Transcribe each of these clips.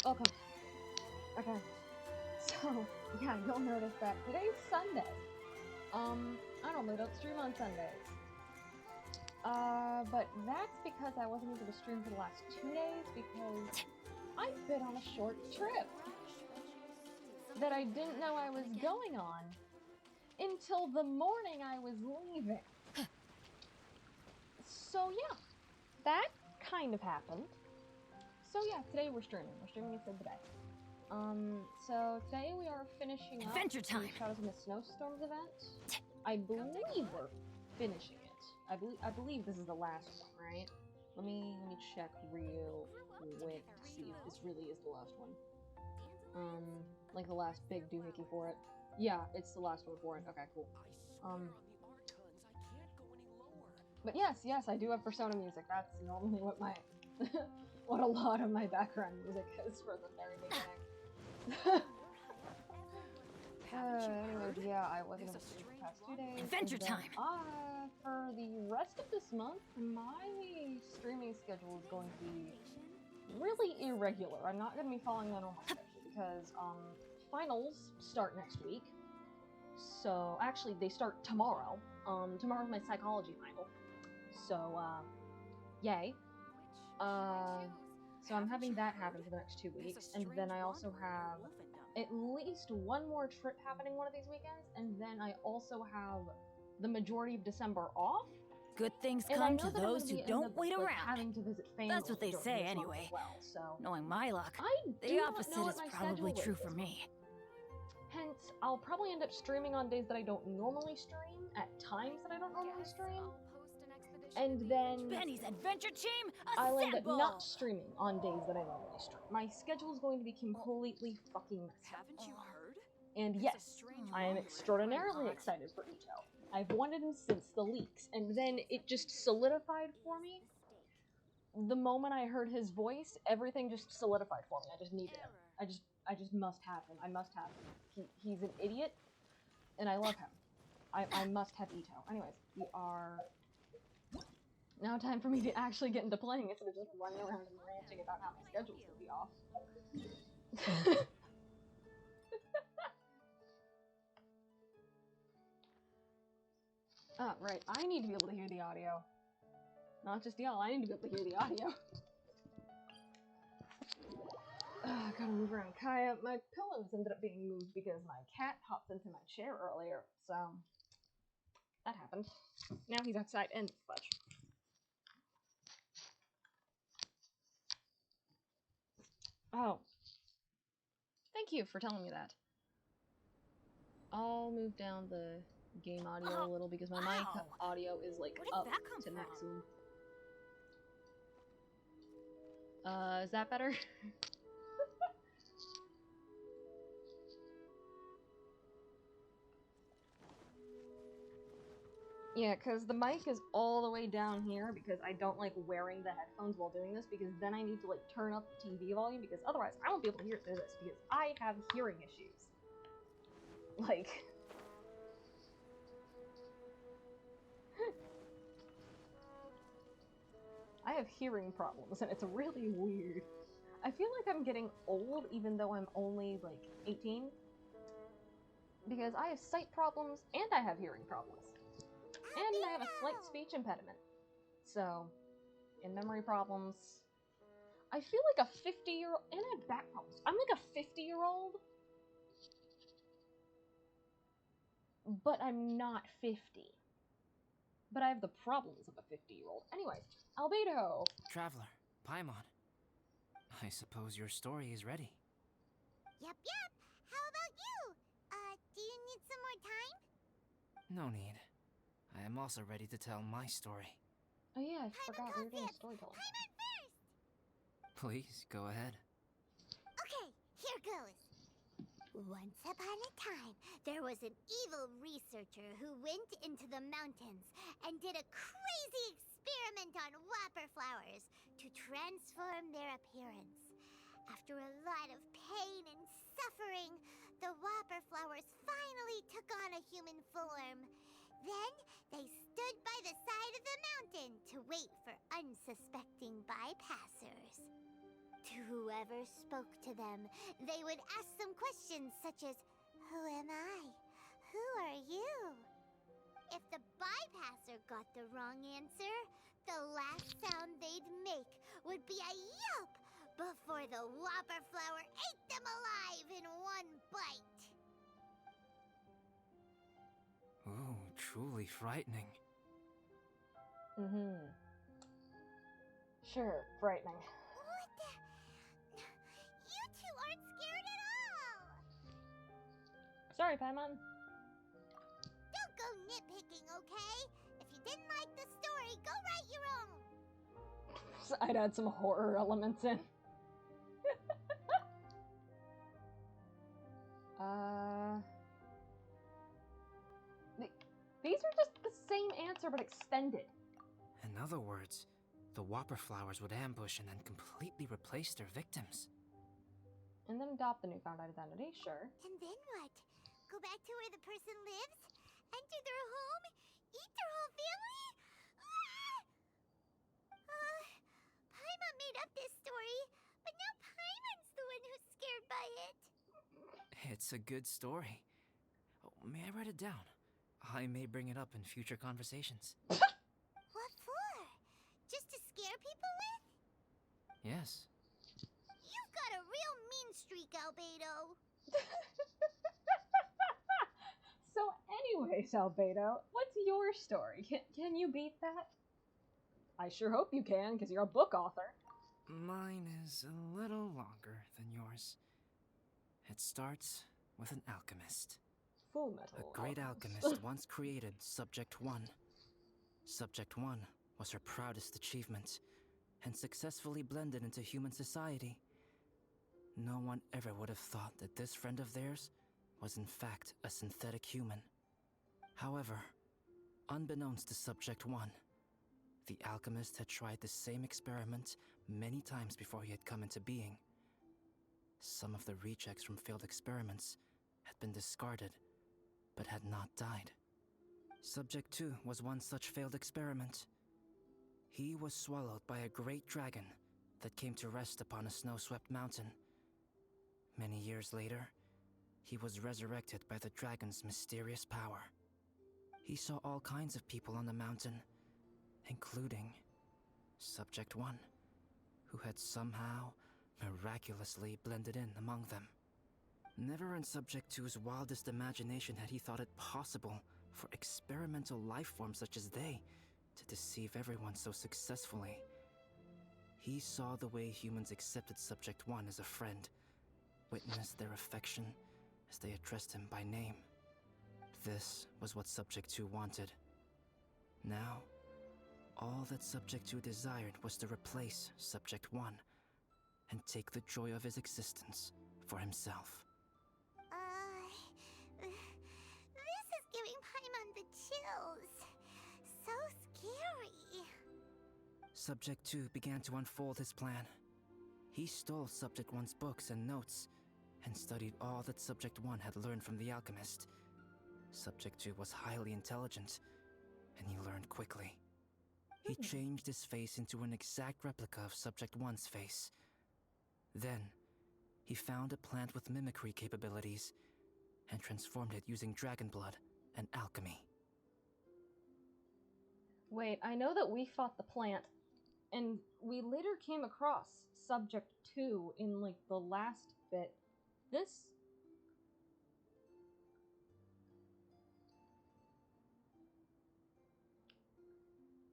Okay. Okay. So, yeah, you'll notice that today's Sunday. I normally don't stream on Sundays. But that's because I wasn't able to stream for the last 2 days because I've been on a short trip that I didn't know I was going on until the morning I was leaving. So yeah, that kind of happened. So yeah, today we're streaming. We're streaming instead today. So today we are finishing up Adventure time. the Shadows in the Snowstorms event. I believe we're finishing it. I believe this is the last one, right? Let me check real quick to see if this really is the last one. Like the last big doohickey for it. Yeah, it's the last one for it. Okay, cool. But yes, I do have Persona music. That's normally what my what a lot of my background music is for the very beginning. Anyways, yeah, I wasn't able to stream the past 2 days. Adventure time! For the rest of this month, my streaming schedule is going to be really irregular. I'm not going to be following the normal schedule because, finals start next week. So, actually, they start tomorrow. Tomorrow's my psychology final. So, yay. So I'm having that happen for the next 2 weeks, and then I also have at least one more trip happening one of these weekends, and then I also have the majority of December off. Good things come to those who don't wait around. Having to visit family. That's what they say anyway. Well, so knowing my luck, the the opposite is probably true for me. Hence, I'll probably end up streaming on days that I don't normally stream, at times that I don't normally stream. And then Benny's adventure team, I'll end up not streaming on days that I normally stream. My schedule is going to be completely fucking messed up. Haven't you heard? And yes, I am extraordinarily excited for Ito. I've wanted him since the leaks, and then it just solidified for me. The moment I heard his voice, everything just solidified for me. I just needed him. I just must have him. I must have him. He's an idiot, and I love him. I must have Ito. Anyways, we are... Now time for me to actually get into playing instead of just running around and ranting about how my schedule's gonna be off. Oh, right. I need to be able to hear the audio. Not just y'all, I need to be able to hear the audio. Gotta move around Kaya. My pillows ended up being moved because my cat hopped into my chair earlier, so... that happened. Now he's outside and fudge. Oh. Thank you for telling me that. I'll move down the game audio a little because my mic audio is like up to maximum. Is that better? Yeah, because the mic is all the way down here because I don't like wearing the headphones while doing this because then I need to like turn up the TV volume because otherwise I won't be able to hear through this because I have hearing issues. Like... I have hearing problems and it's really weird. I feel like I'm getting old even though I'm only like 18 because I have sight problems and I have hearing problems. And I have a slight speech impediment. So, and memory problems. I feel like a 50-year-old, and I have back problems. I'm like a 50-year-old, but I'm not 50. But I have the problems of a 50-year-old. Anyways, Albedo! Traveler, Paimon. I suppose your story is ready. Yep. How about you? Do you need some more time? No need. I am also ready to tell my story. Oh yeah, I forgot we were doing storytelling. Paimon first! Please, go ahead. Okay, here goes. Once upon a time, there was an evil researcher who went into the mountains and did a crazy experiment on whopper flowers to transform their appearance. After a lot of pain and suffering, the whopper flowers finally took on a human form. Then, they stood by the side of the mountain to wait for unsuspecting bypassers. To whoever spoke to them, they would ask some questions such as, "Who am I? Who are you?" If the bypasser got the wrong answer, the last sound they'd make would be a yelp before the whopper flower ate them alive in one bite. Ooh, truly frightening. Mm-hmm. Sure, frightening. What the? You two aren't scared at all! Sorry, Paimon. Don't go nitpicking, okay? If you didn't like the story, go write your own! I'd add some horror elements in. These are just the same answer, but extended. In other words, the whopper flowers would ambush and then completely replace their victims. And then adopt the newfound identity, sure. And then what? Go back to where the person lives? Enter their home? Eat their whole family? Paimon made up this story, but now Paimon's the one who's scared by it. It's a good story. Oh, may I write it down? I may bring it up in future conversations. What for? Just to scare people with? Yes. You've got a real mean streak, Albedo. So anyways, Albedo, what's your story? Can you beat that? I sure hope you can, because you're a book author. Mine is a little longer than yours. It starts with an alchemist. Full Metal A great alchemist once created Subject 1. Subject 1 was her proudest achievement, and successfully blended into human society. No one ever would have thought that this friend of theirs was in fact a synthetic human. However, unbeknownst to Subject 1, the alchemist had tried the same experiment many times before he had come into being. Some of the rejects from failed experiments had been discarded, but had not died. Subject 2 was one such failed experiment. He was swallowed by a great dragon that came to rest upon a snow-swept mountain. Many years later, he was resurrected by the dragon's mysterious power. He saw all kinds of people on the mountain, including Subject 1, who had somehow miraculously blended in among them. Never in Subject 2's wildest imagination had he thought it possible for experimental life forms such as they to deceive everyone so successfully. He saw the way humans accepted Subject 1 as a friend, witnessed their affection as they addressed him by name. This was what Subject 2 wanted. Now, all that Subject 2 desired was to replace Subject 1 and take the joy of his existence for himself. This is giving Paimon the chills. So scary. Subject 2 began to unfold his plan. He stole Subject 1's books and notes, and studied all that Subject 1 had learned from the alchemist. Subject 2 was highly intelligent, and he learned quickly. He changed his face into an exact replica of Subject 1's face. Then, he found a plant with mimicry capabilities, and transformed it using dragon blood and alchemy. Wait, I know that we fought the plant, and we later came across Subject 2 in, like, the last bit. This...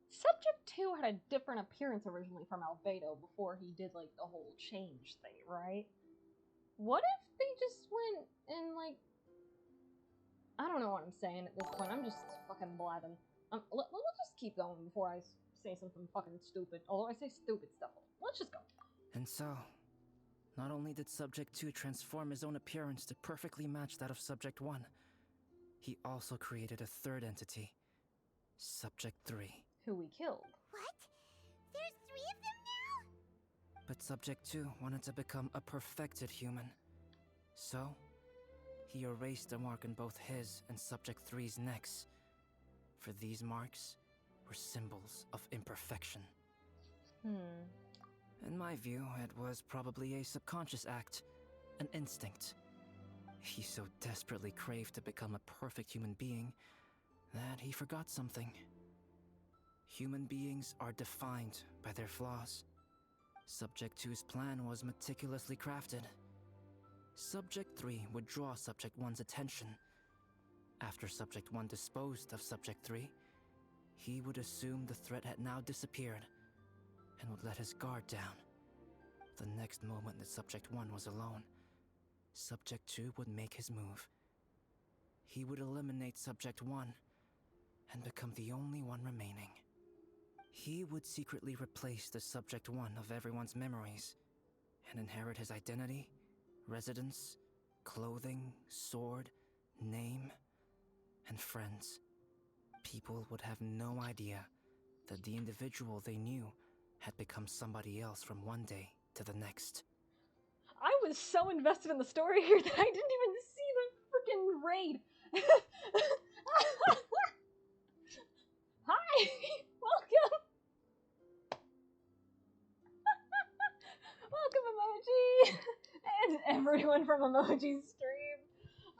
Subject 2 had a different appearance originally from Albedo before he did, like, the whole change thing, right? What if they just went and, like... I don't know what I'm saying at this point. I'm just fucking blabbing. Let's just keep going before I say something fucking stupid. Although I say stupid stuff. Let's just go. And so, not only did Subject 2 transform his own appearance to perfectly match that of Subject 1, he also created a third entity, Subject 3. Who we killed. What? There's 3 of them now? But Subject 2 wanted to become a perfected human. So, he erased a mark on both his and Subject 3's necks. For these marks were symbols of imperfection. In my view, it was probably a subconscious act, an instinct. He so desperately craved to become a perfect human being that he forgot something. Human beings are defined by their flaws. Subject 2's plan was meticulously crafted. Subject 3 would draw Subject 1's attention. After Subject 1 disposed of Subject 3, he would assume the threat had now disappeared and would let his guard down. The next moment that Subject 1 was alone, Subject 2 would make his move. He would eliminate Subject 1 and become the only one remaining. He would secretly replace the Subject 1 of everyone's memories and inherit his identity, residence, clothing, sword, name, and friends. People would have no idea that the individual they knew had become somebody else from one day to the next. I was so invested in the story here that I didn't even see the freaking raid. Hi! Welcome! Welcome, Emoji! And everyone from Emoji's stream.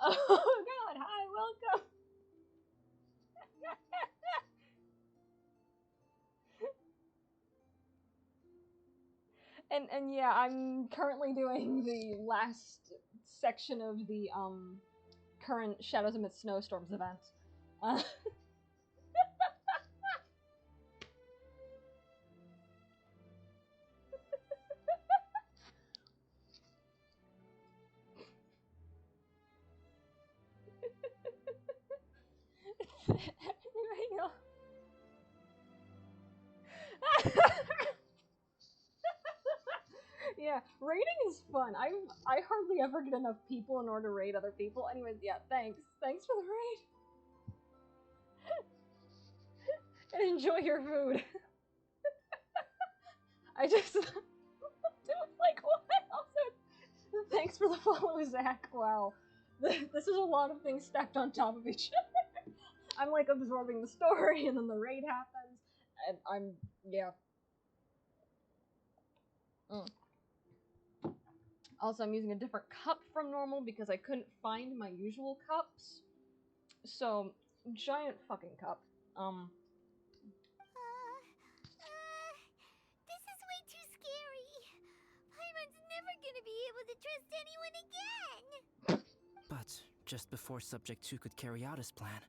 Oh god, hi, welcome! And yeah, I'm currently doing the last section of the current Shadows Amidst Snowstorms event. Yeah, raiding is fun. I hardly ever get enough people in order to raid other people. Anyways, yeah, thanks. Thanks for the raid. And enjoy your food. I just like what? Also, thanks for the follow, Zach. Wow. This is a lot of things stacked on top of each other. I'm like absorbing the story and then the raid happens and I'm yeah. Also, I'm using a different cup from normal because I couldn't find my usual cups. So, giant fucking cup. This is way too scary. Paimon's never gonna be able to trust anyone again. But just before Subject 2 could carry out his plan,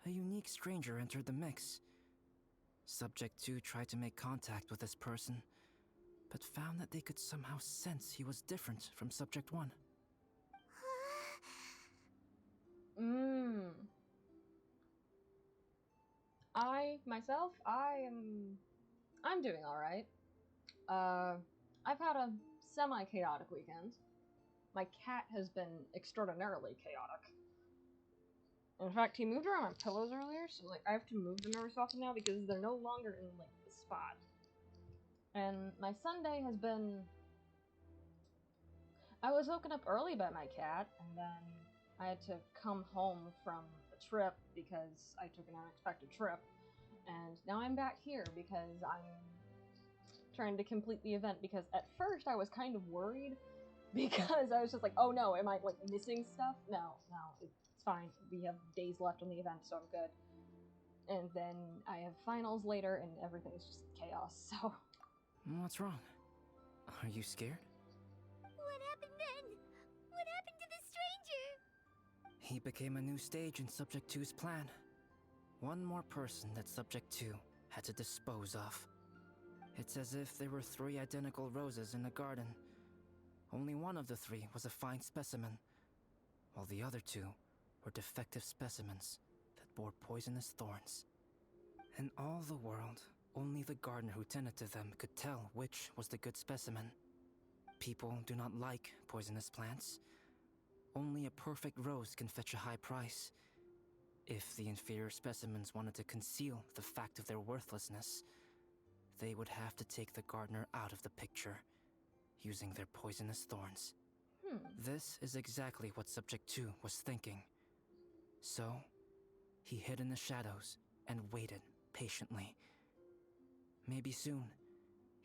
a unique stranger entered the mix. Subject 2 tried to make contact with this person, but found that they could somehow sense he was different from Subject 1. I'm doing alright. I've had a semi-chaotic weekend. My cat has been extraordinarily chaotic. In fact, he moved around my pillows earlier, so like I have to move them every so often now because they're no longer in like the spot. And my Sunday has been... I was woken up early by my cat, and then I had to come home from a trip because I took an unexpected trip. And now I'm back here because I'm trying to complete the event because at first I was kind of worried because I was just like, oh no, am I like missing stuff? No, it's fine. We have days left on the event, so I'm good. And then I have finals later and everything's just chaos, so... What's wrong? Are you scared? What happened then? What happened to the stranger? He became a new stage in Subject 2's plan. One more person that Subject 2 had to dispose of. It's as if there were 3 identical roses in a garden. Only one of the 3 was a fine specimen, while the other 2 were defective specimens that bore poisonous thorns. In all the world, only the gardener who tended to them could tell which was the good specimen. People do not like poisonous plants. Only a perfect rose can fetch a high price. If the inferior specimens wanted to conceal the fact of their worthlessness, they would have to take the gardener out of the picture, using their poisonous thorns. This is exactly what Subject 2 was thinking. So, he hid in the shadows and waited patiently. Maybe soon,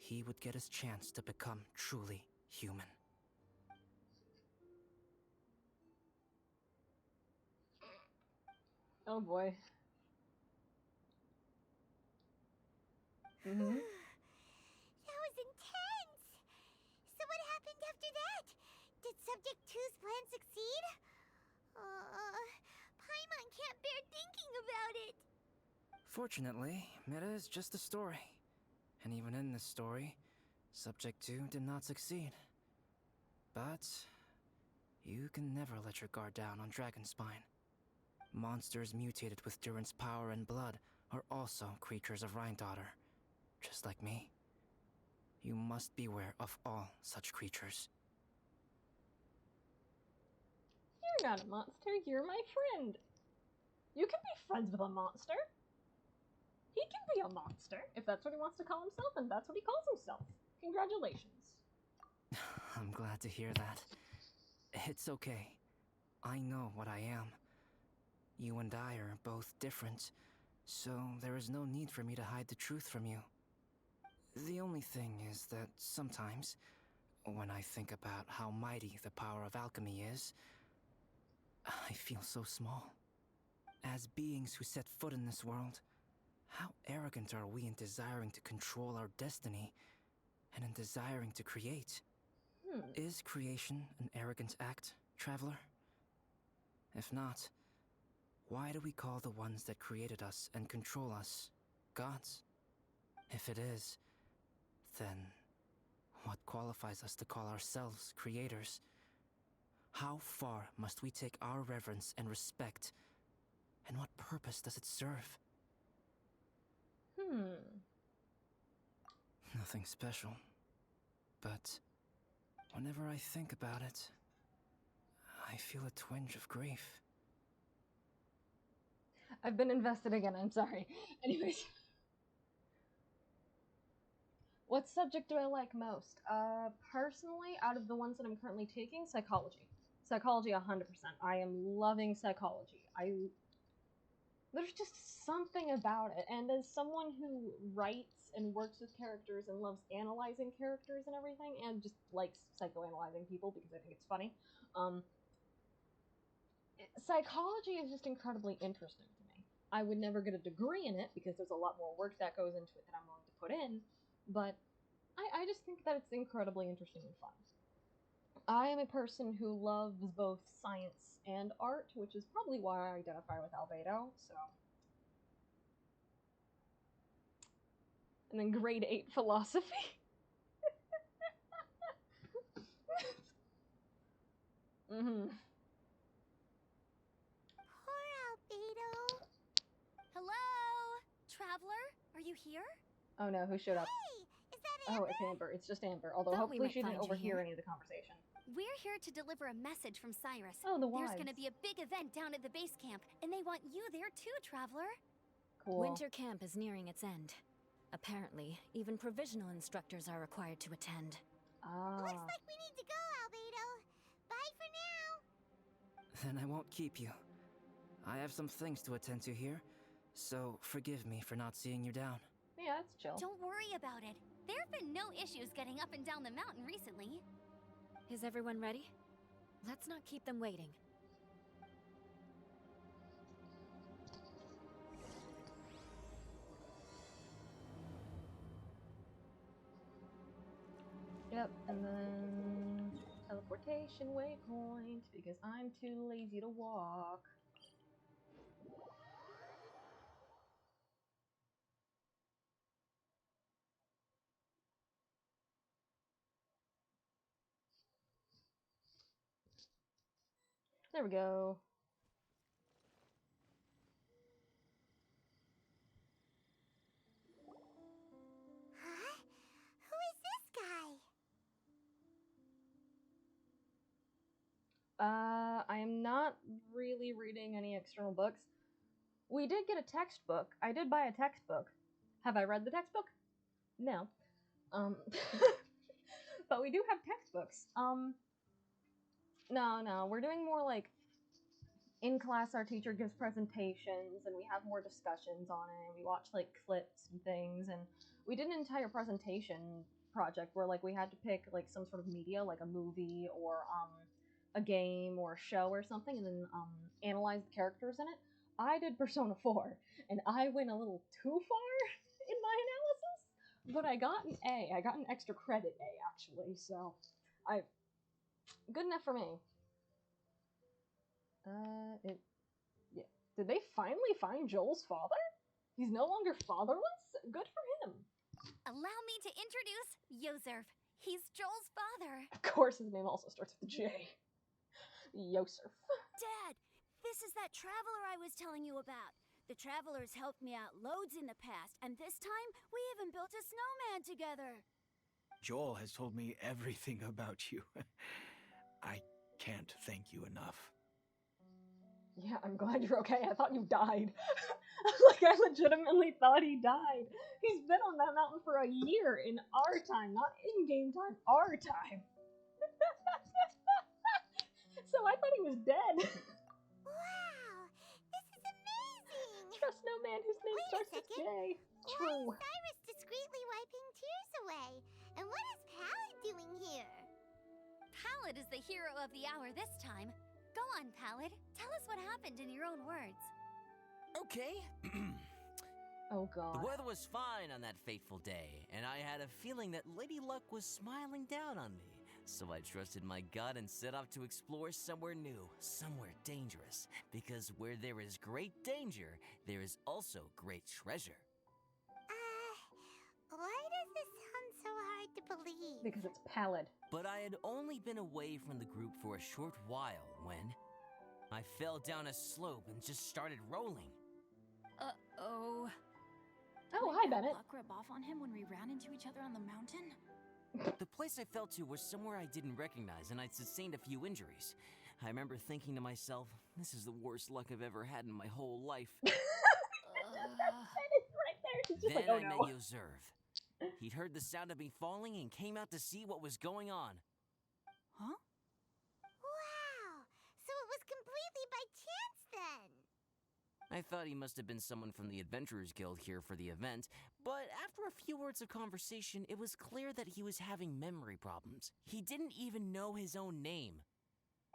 he would get his chance to become truly human. Oh boy. Mm-hmm. That was intense! So what happened after that? Did Subject 2's plan succeed? Paimon can't bear thinking about it! Fortunately, Meta is just a story. And even in this story, Subject 2 did not succeed. But you can never let your guard down on Dragonspine. Monsters mutated with Durin's power and blood are also creatures of Rhine-Daughter, just like me. You must beware of all such creatures. You're not a monster, you're my friend. You can be friends with a monster. He can be a monster, if that's what he wants to call himself, and that's what he calls himself. Congratulations. I'm glad to hear that. It's okay. I know what I am. You and I are both different, so there is no need for me to hide the truth from you. The only thing is that sometimes, when I think about how mighty the power of alchemy is, I feel so small. As beings who set foot in this world, how arrogant are we in desiring to control our destiny and in desiring to create? Is creation an arrogant act, traveler? If not, why do we call the ones that created us and control us gods? If it is, then what qualifies us to call ourselves creators? How far must we take our reverence and respect, and what purpose does it serve? Nothing special, but whenever I think about it, I feel a twinge of grief. I've been invested again, I'm sorry. Anyways. What subject do I like most? Personally, out of the ones that I'm currently taking, psychology. Psychology 100%. I am loving psychology. There's just something about it, and as someone who writes and works with characters and loves analyzing characters and everything, and just likes psychoanalyzing people because I think it's funny, psychology is just incredibly interesting to me. I would never get a degree in it because there's a lot more work that goes into it than I'm willing to put in, but I just think that it's incredibly interesting and fun. I am a person who loves both science and art, which is probably why I identify with Albedo, so. And then grade 8 philosophy. Mm-hmm. Poor Albedo. Hello? Traveler? Are you here? Oh no, who showed up? Hey, is that Amber? Oh, it's Amber. It's just Amber. Although Thought we hopefully might she didn't find you overhear here. any of the conversation. We're here to deliver a message from Cyrus. Oh, the There's wives. gonna be a big event down at the base camp, and they want you there too, Traveler. Cool. Winter camp is nearing its end. Apparently, even provisional instructors are required to attend. Ah. Looks like we need to go, Albedo. Bye for now. Then I won't keep you. I have some things to attend to here, so forgive me for not seeing you down. Yeah, it's chill. Don't worry about it. There have been no issues getting up and down the mountain recently. Is everyone ready? Let's not keep them waiting. Yep, and then teleportation waypoint because I'm too lazy to walk. There we go. Huh? Who is this guy? I am not really reading any external books. We did get a textbook. I did buy a textbook. Have I read the textbook? No. But we do have textbooks. No, we're doing more like in class our teacher gives presentations and we have more discussions on it and we watch like clips and things and we did an entire presentation project where like we had to pick like some sort of media, like a movie or a game or a show or something, and then analyze the characters in it. I did Persona 4, and I went a little too far in my analysis, but I got an A. I got an extra credit A actually, so good enough for me. Yeah. Did they finally find Joel's father? He's no longer fatherless? Good for him. Allow me to introduce Yozerf. He's Joel's father. Of course his name also starts with a J. Yosef. Dad, this is that traveler I was telling you about. The traveler's helped me out loads in the past, and this time we even built a snowman together. Joel has told me everything about you. I can't thank you enough. Yeah, I'm glad you're okay. I thought you died. Like, I legitimately thought he died. He's been on that mountain for a year in our time, not in-game time, our time. So I thought he was dead. Wow, this is amazing! Trust no man whose name Wait a starts with second. J. Why True. is Cyrus discreetly wiping tears away? And what is Pallid doing here? Pallid is the hero of the hour this time. Go on, Pallid. Tell us what happened in your own words. Okay. Oh god. The weather was fine on that fateful day, and I had a feeling that Lady Luck was smiling down on me. So I trusted my gut and set off to explore somewhere new, somewhere dangerous. Because where there is great danger, there is also great treasure. Why does this sound so hard to believe? Because it's pallid. But I had only been away from the group for a short while when I fell down a slope and just started rolling. Uh-oh. Oh, hi, Bennett. Luck rub off on him when we ran into each other on the mountain? The place I fell to was somewhere I didn't recognize, and I'd sustained a few injuries. I remember thinking to myself, this is the worst luck I've ever had in my whole life. Bennett right there. He's just Then like, oh I no. met Yozerv. He'd heard the sound of me falling and came out to see what was going on. Huh? Wow, so it was completely by chance then. I thought he must have been someone from the Adventurers Guild here for the event, but after a few words of conversation, it was clear that he was having memory problems. He didn't even know his own name.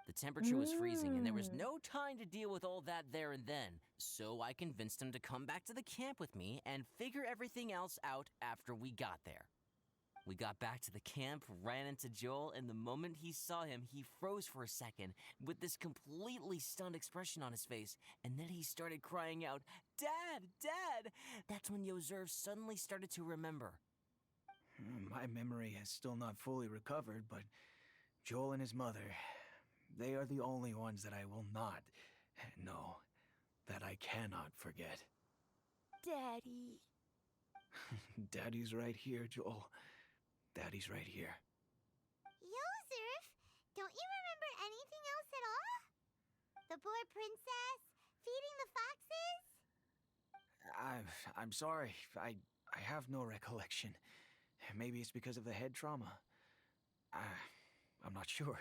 The temperature was freezing, and there was no time to deal with all that there and then, so I convinced him to come back to the camp with me and figure everything else out after we got there. We got back to the camp, ran into Joel, and the moment he saw him, he froze for a second with this completely stunned expression on his face, and then he started crying out, "Dad! Dad!" That's when Yozerv suddenly started to remember. My memory has still not fully recovered, but Joel and his mother, they are the only ones that I will not, no, that I cannot forget. Daddy. Daddy's right here, Joel. Daddy's right here. Yozerf, don't you remember anything else at all? The poor princess? Feeding the foxes? I'm sorry. I have no recollection. Maybe it's because of the head trauma. I'm not sure.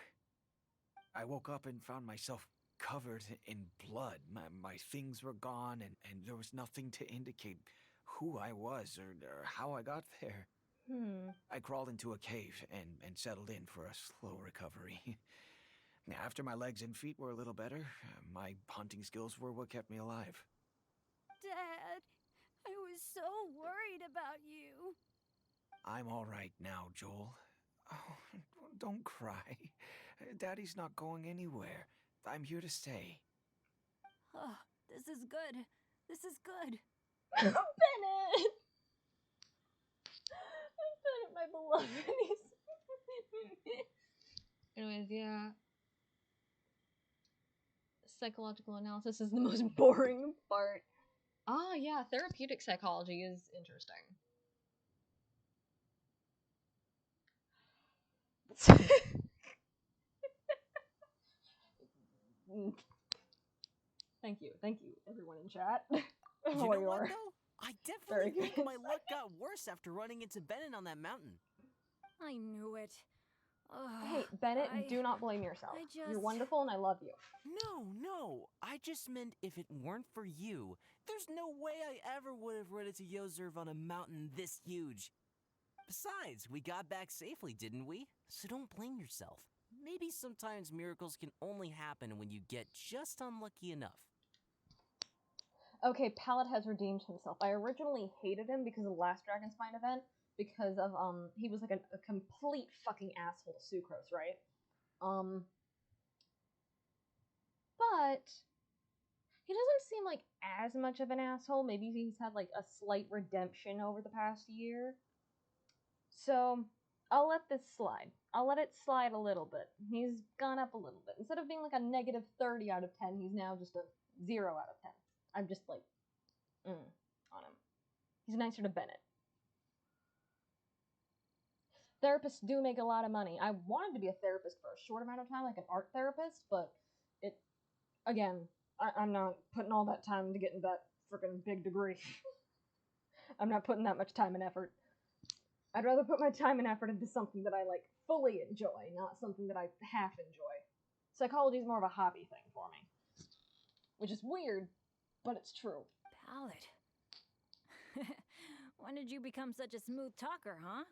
I woke up and found myself covered in blood. My things were gone, and there was nothing to indicate who I was or how I got there. I crawled into a cave and settled in for a slow recovery. After my legs and feet were a little better, my hunting skills were what kept me alive. Dad, I was so worried about you. I'm all right now, Joel. Oh, don't cry. Daddy's not going anywhere. I'm here to stay. Oh, this is good. This is good. Bennett! Bennett, my beloved. Anyways, yeah. Psychological analysis is the most boring part. Ah, yeah, therapeutic psychology is interesting. Thank you, everyone in chat. You know what, though? I definitely think my luck got worse after running into Bennett on that mountain. I knew it. Hey, Bennett, I- do not blame yourself. I You're just- wonderful and I love you. No. I just meant if it weren't for you, there's no way I ever would have run into Yozerv on a mountain this huge. Besides, we got back safely, didn't we? So don't blame yourself. Maybe sometimes miracles can only happen when you get just unlucky enough. Okay, Pallet has redeemed himself. I originally hated him because of the last Dragon Spine event, because of, he was like a complete fucking asshole to Sucrose, right? But he doesn't seem like as much of an asshole. Maybe he's had like a slight redemption over the past year. So, I'll let this slide. I'll let it slide a little bit. He's gone up a little bit. Instead of being like a negative 30 out of 10, he's now just a 0 out of 10. I'm just like, on him. He's nicer to Bennett. Therapists do make a lot of money. I wanted to be a therapist for a short amount of time, like an art therapist, but again, I'm not putting all that time to get into that freaking big degree. I'm not putting that much time and effort. I'd rather put my time and effort into something that I, like, fully enjoy, not something that I half enjoy. Psychology is more of a hobby thing for me. Which is weird, but it's true. Pallet. When did you become such a smooth talker, huh?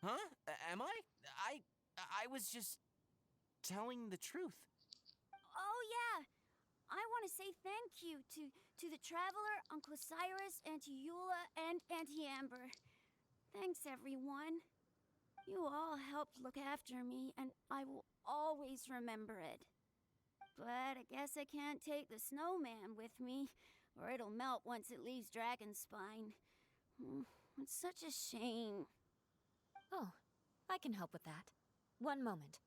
Huh? Am I? I was just telling the truth. Oh, yeah. I want to say thank you to the Traveler, Uncle Cyrus, Auntie Eula, and Auntie Amber. Thanks, everyone. You all helped look after me, and I will always remember it. But I guess I can't take the snowman with me, or it'll melt once it leaves Dragonspine. It's such a shame. Oh, I can help with that. One moment.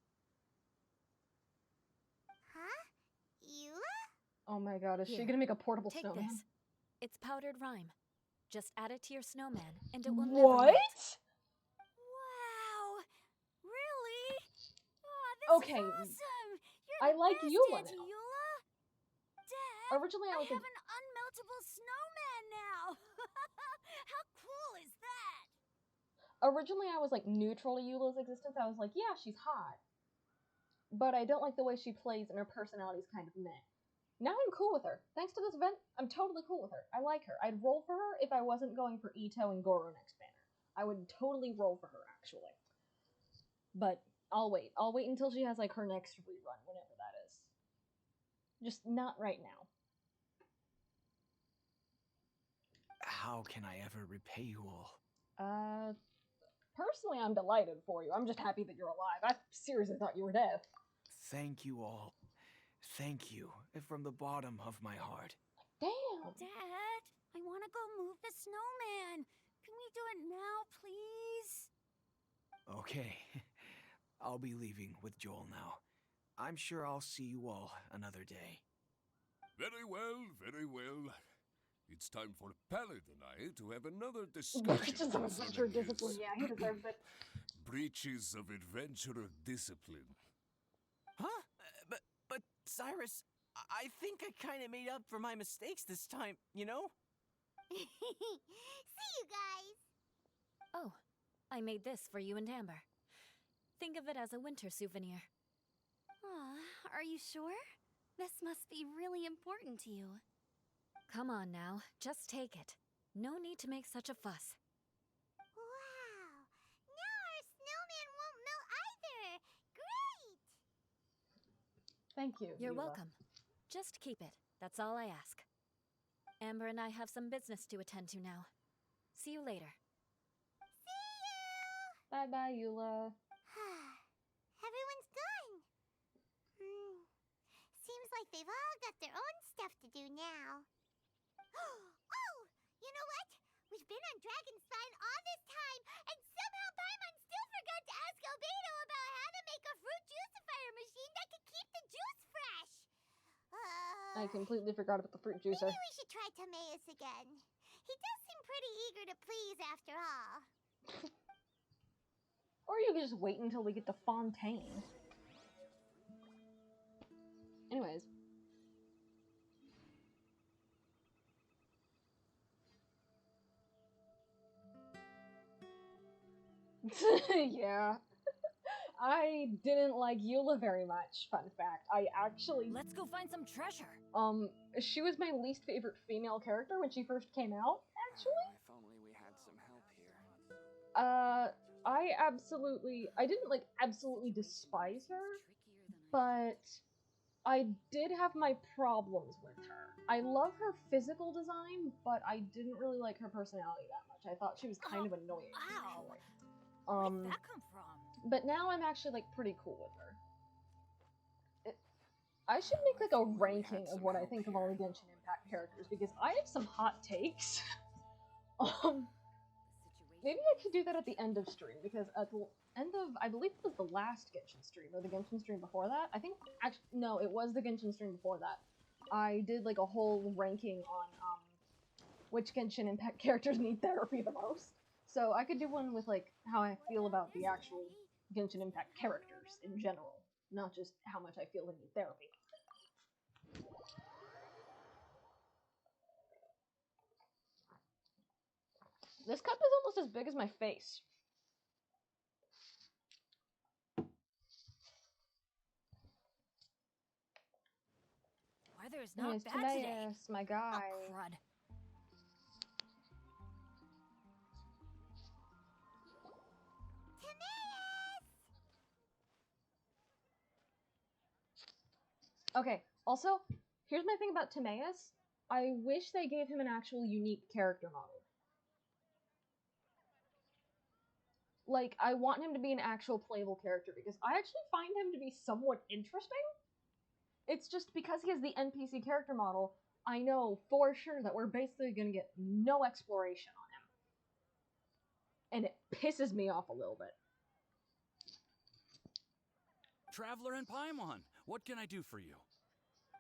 Huh? Eula? Oh my god, is she Here, gonna make a portable Take snowman? this. It's powdered rime. Just add it to your snowman, and it will never What? melt. Wow! Really? Oh, this Okay, is awesome! You're I the like best, Eula Auntie now. Eula! Dad, Originally I was have like, an unmeltable snowman now! How cool is that? originally I was like neutral to Eula's existence. I was like, yeah, she's hot. But I don't like the way she plays and her personality's kind of meh. Now I'm cool with her. Thanks to this event, I'm totally cool with her. I like her. I'd roll for her if I wasn't going for Ito and Goro next banner. I would totally roll for her, actually. But I'll wait. I'll wait until she has like her next rerun, whenever that is. Just not right now. How can I ever repay you all? Personally, I'm delighted for you. I'm just happy that you're alive. I seriously thought you were dead. Thank you all. Thank you from the bottom of my heart. Damn! Dad, I want to go move the snowman. Can we do it now, please? Okay, I'll be leaving with Joel now. I'm sure I'll see you all another day. Very well, very well. It's time for Pallet and I to have another discussion Just a adventure concerning discipline. his Yeah, he deserves it. breaches of adventurer discipline. Huh? But Cyrus, I think I kind of made up for my mistakes this time, you know? See you guys. Oh, I made this for you and Amber. Think of it as a winter souvenir. Aw, are you sure? This must be really important to you. Come on now, just take it. No need to make such a fuss. Wow. Now our snowman won't melt either. Great. Thank you. You're Eula. welcome. Just keep it. That's all I ask. Amber and I have some business to attend to now. See you later. Bye-bye, Eula. Everyone's gone. Seems like they've all got their own stuff to do now. Oh, you know what? We've been on Dragonspine all this time, and somehow Paimon still forgot to ask Albedo about how to make a fruit juicifier machine that could keep the juice fresh. I completely forgot about the fruit juicer. Maybe we should try Timaeus again. He does seem pretty eager to please after all. Or you could just wait until we get to Fontaine. Anyways. Yeah. I didn't like Eula very much, fun fact. I actually... Let's go find some treasure. She was my least favorite female character when she first came out, actually. If only we had some help here. I didn't, like, absolutely despise her, but I did have my problems with her. I love her physical design, but I didn't really like her personality that much. I thought she was kind of annoying. Wow. Actually. Where did that come from? But now I'm actually, like, pretty cool with her. I should make, like, a ranking of what I think of all the Genshin Impact characters, because I have some hot takes. Maybe I could do that at the end of stream, because at the end of, I believe it was the last Genshin stream, or the Genshin stream before that. I think, actually, no, it was the Genshin stream before that. I did, like, a whole ranking on, which Genshin Impact characters need therapy the most. So I could do one with, like, how I feel about the actual Genshin Impact characters in general, not just how much I feel they need therapy. This cup is almost as big as my face. Weather is not Yes, bad today. Timaeus, my guy. Oh, crud. Okay, also, here's my thing about Timaeus. I wish they gave him an actual unique character model. Like, I want him to be an actual playable character, because I actually find him to be somewhat interesting. It's just because he has the NPC character model, I know for sure that we're basically gonna get no exploration on him. And it pisses me off a little bit. Traveler and Paimon, what can I do for you?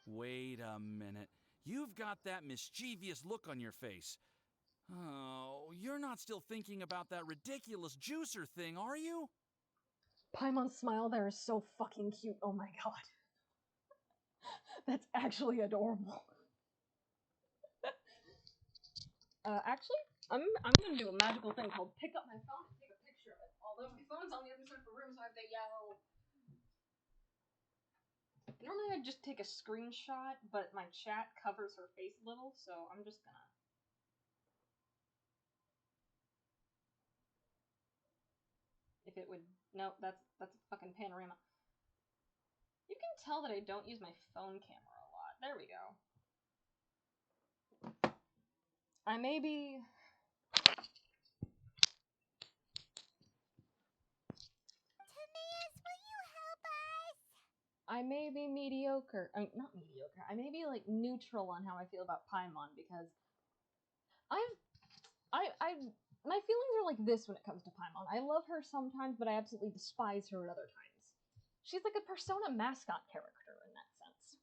Wait a minute. You've got that mischievous look on your face. Oh, you're not still thinking about that ridiculous juicer thing, are you? Paimon's smile there is so fucking cute, oh my god. That's actually adorable. Actually, I'm gonna do a magical thing called pick up my phone and take a picture of it. Although my phone's on the other side of the room, so I have to yell. Normally I'd just take a screenshot, but my chat covers her face a little, so I'm just gonna... If it would... No, that's a fucking panorama. You can tell that I don't use my phone camera a lot. There we go. I may be... Timaeus, will you help us? I may be mediocre. I mean, not mediocre. I may be, like, neutral on how I feel about Paimon, because my feelings are like this when it comes to Paimon. I love her sometimes, but I absolutely despise her at other times. She's like a Persona mascot character in that sense.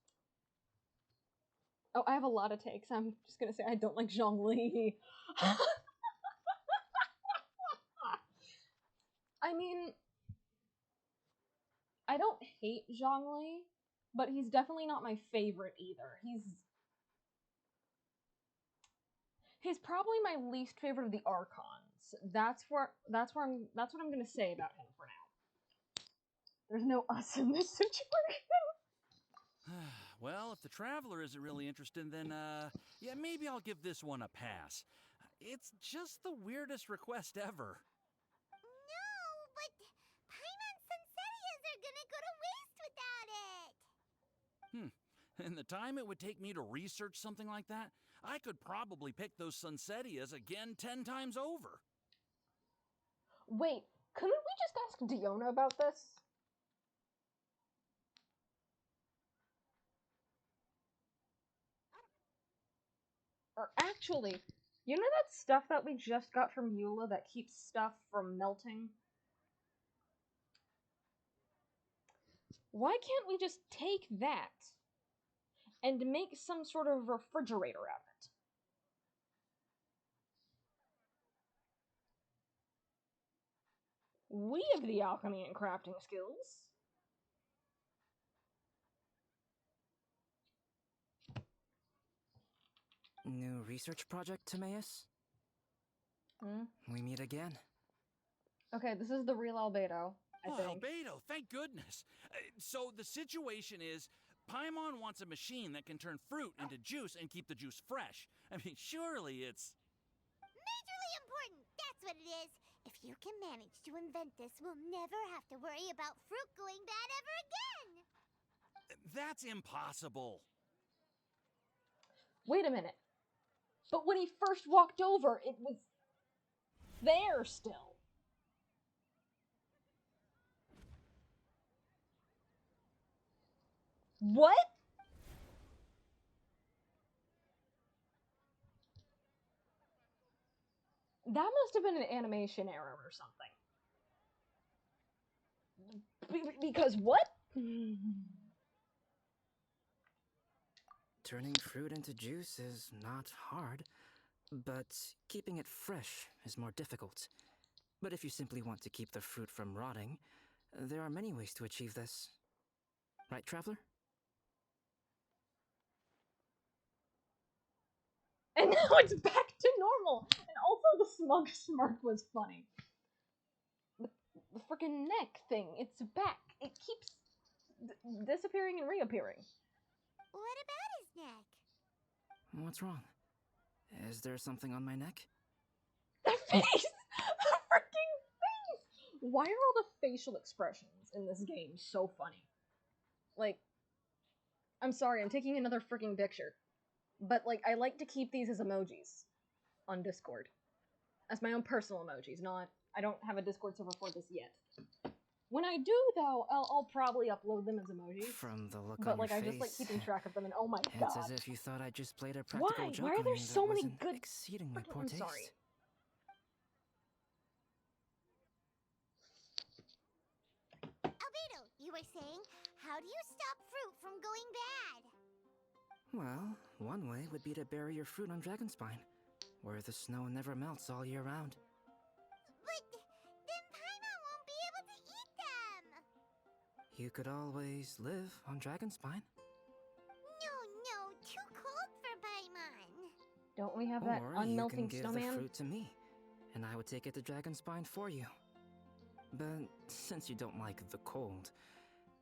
Oh, I have a lot of takes. I'm just gonna say I don't like Zhongli. I mean, I don't hate Zhongli, but he's definitely not my favorite either. He's probably my least favorite of the Archons. That's what I'm gonna say about him for now. There's no us in this situation. Well, if the Traveler isn't really interested, then, yeah, maybe I'll give this one a pass. It's just the weirdest request ever. No, but Paimon's Sunsetias are gonna go to waste without it. And the time it would take me to research something like that, I could probably pick those Sunsetias again 10 times over. Wait, couldn't we just ask Diona about this? Or actually, you know that stuff that we just got from Eula that keeps stuff from melting? Why can't we just take that and make some sort of refrigerator out of it? We have the alchemy and crafting skills. New research project, Timaeus? Hmm? We meet again. Okay, this is the real Albedo. I Oh, think. Albedo, thank goodness. So the situation is, Paimon wants a machine that can turn fruit into juice and keep the juice fresh. I mean, surely it's... Majorly important, that's what it is. If you can manage to invent this, we'll never have to worry about fruit going bad ever again. That's impossible. Wait a minute. But when he first walked over, it was there still. What? That must have been an animation error or something. Because what? Turning fruit into juice is not hard, but keeping it fresh is more difficult. But if you simply want to keep the fruit from rotting, there are many ways to achieve this. Right, Traveler? And now it's back to normal. And also the smug smirk was funny. The freaking neck thing, it's back. It keeps disappearing and reappearing. What about his neck? What's wrong? Is there something on my neck? The face! The freaking face! Why are all the facial expressions in this game so funny? Like, I'm sorry, I'm taking another freaking picture. But, like, I like to keep these as emojis on Discord. As my own personal emojis, not... I don't have a Discord server for this yet. When I do, though, I'll probably upload them as emojis. From the look but, on like, your I face, just like keeping track of them, and oh my it's god. as if you thought I just played a practical joke Why on are there you so that many was in good... exceedingly poor I'm taste. sorry. Albedo, you were saying, how do you stop fruit from going bad? Well, one way would be to bury your fruit on Dragonspine, where the snow never melts all year round. But then Paimon won't be able to eat them. You could always live on Dragonspine. No, too cold for Paimon. Don't we have that Or unmelting you can give snowman? the fruit to me, and I would take it to Dragonspine for you. But since you don't like the cold,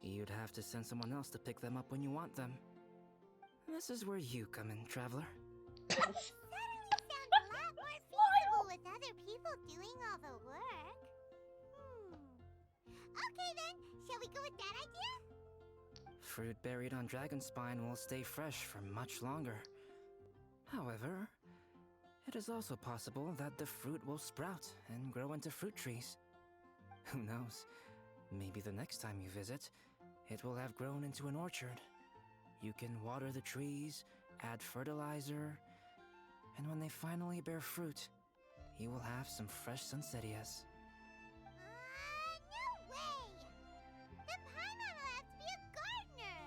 you'd have to send someone else to pick them up when you want them. This is where you come in, Traveler. Suddenly sounds a lot more feasible with other people doing all the work. Okay then, shall we go with that idea? Fruit buried on Dragonspine will stay fresh for much longer. However, it is also possible that the fruit will sprout and grow into fruit trees. Who knows? Maybe the next time you visit, it will have grown into an orchard. You can water the trees, add fertilizer, and when they finally bear fruit, you will have some fresh sunsettias. No way! Then Paimon will have to be a gardener.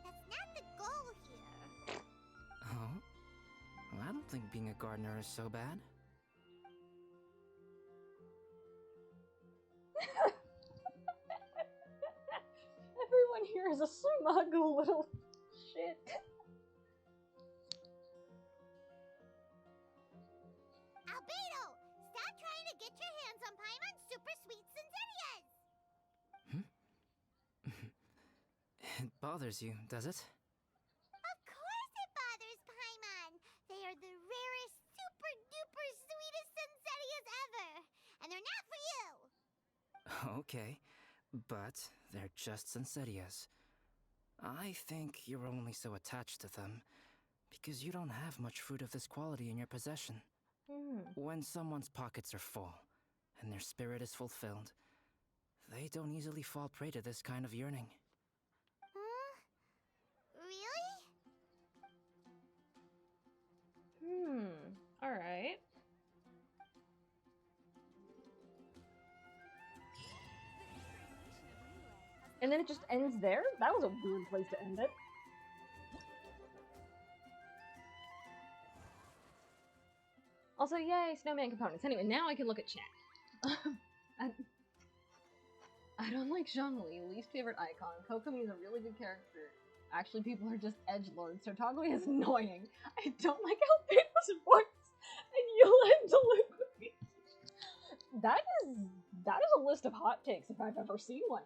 That's not the goal here. Oh? Well, I don't think being a gardener is so bad. Everyone here is a smug little shit. Albedo, stop trying to get your hands on Paimon's super sweet Sunsettias! It bothers you, does it? Of course it bothers Paimon! They are the rarest, super duper sweetest Sunsettias ever! And they're not for you! Okay, but they're just Sunsettias. I think you're only so attached to them because you don't have much fruit of this quality in your possession. When someone's pockets are full and their spirit is fulfilled, they don't easily fall prey to this kind of yearning. Really? Alright. And then it just ends there? That was a weird place to end it. Also, yay, snowman components. Anyway, now I can look at chat. I don't like Zhongli, least favorite icon. Kokomi is a really good character. Actually, people are just edgelords. Sartogli is annoying. I don't like how Panos voice and Eula and Delivery. That is That is a list of hot takes if I've ever seen one.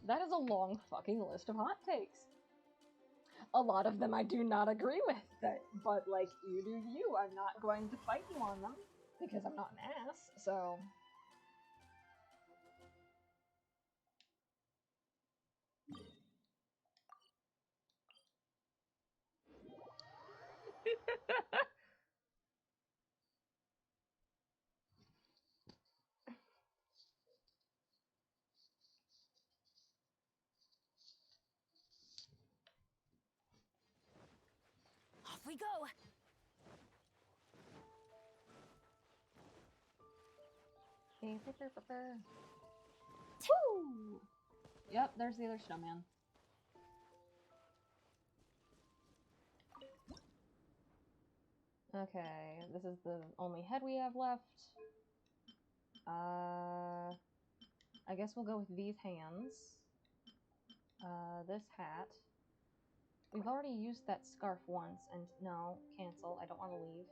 That is a long fucking list of hot takes. A lot of them I do not agree with, but like, you do you. I'm not going to fight you on them, because I'm not an ass, so... Off we go! Woo! Yep, there's the other snowman. Okay, this is the only head we have left. I guess we'll go with these hands. This hat. We've already used that scarf once, and no, cancel. I don't want to leave.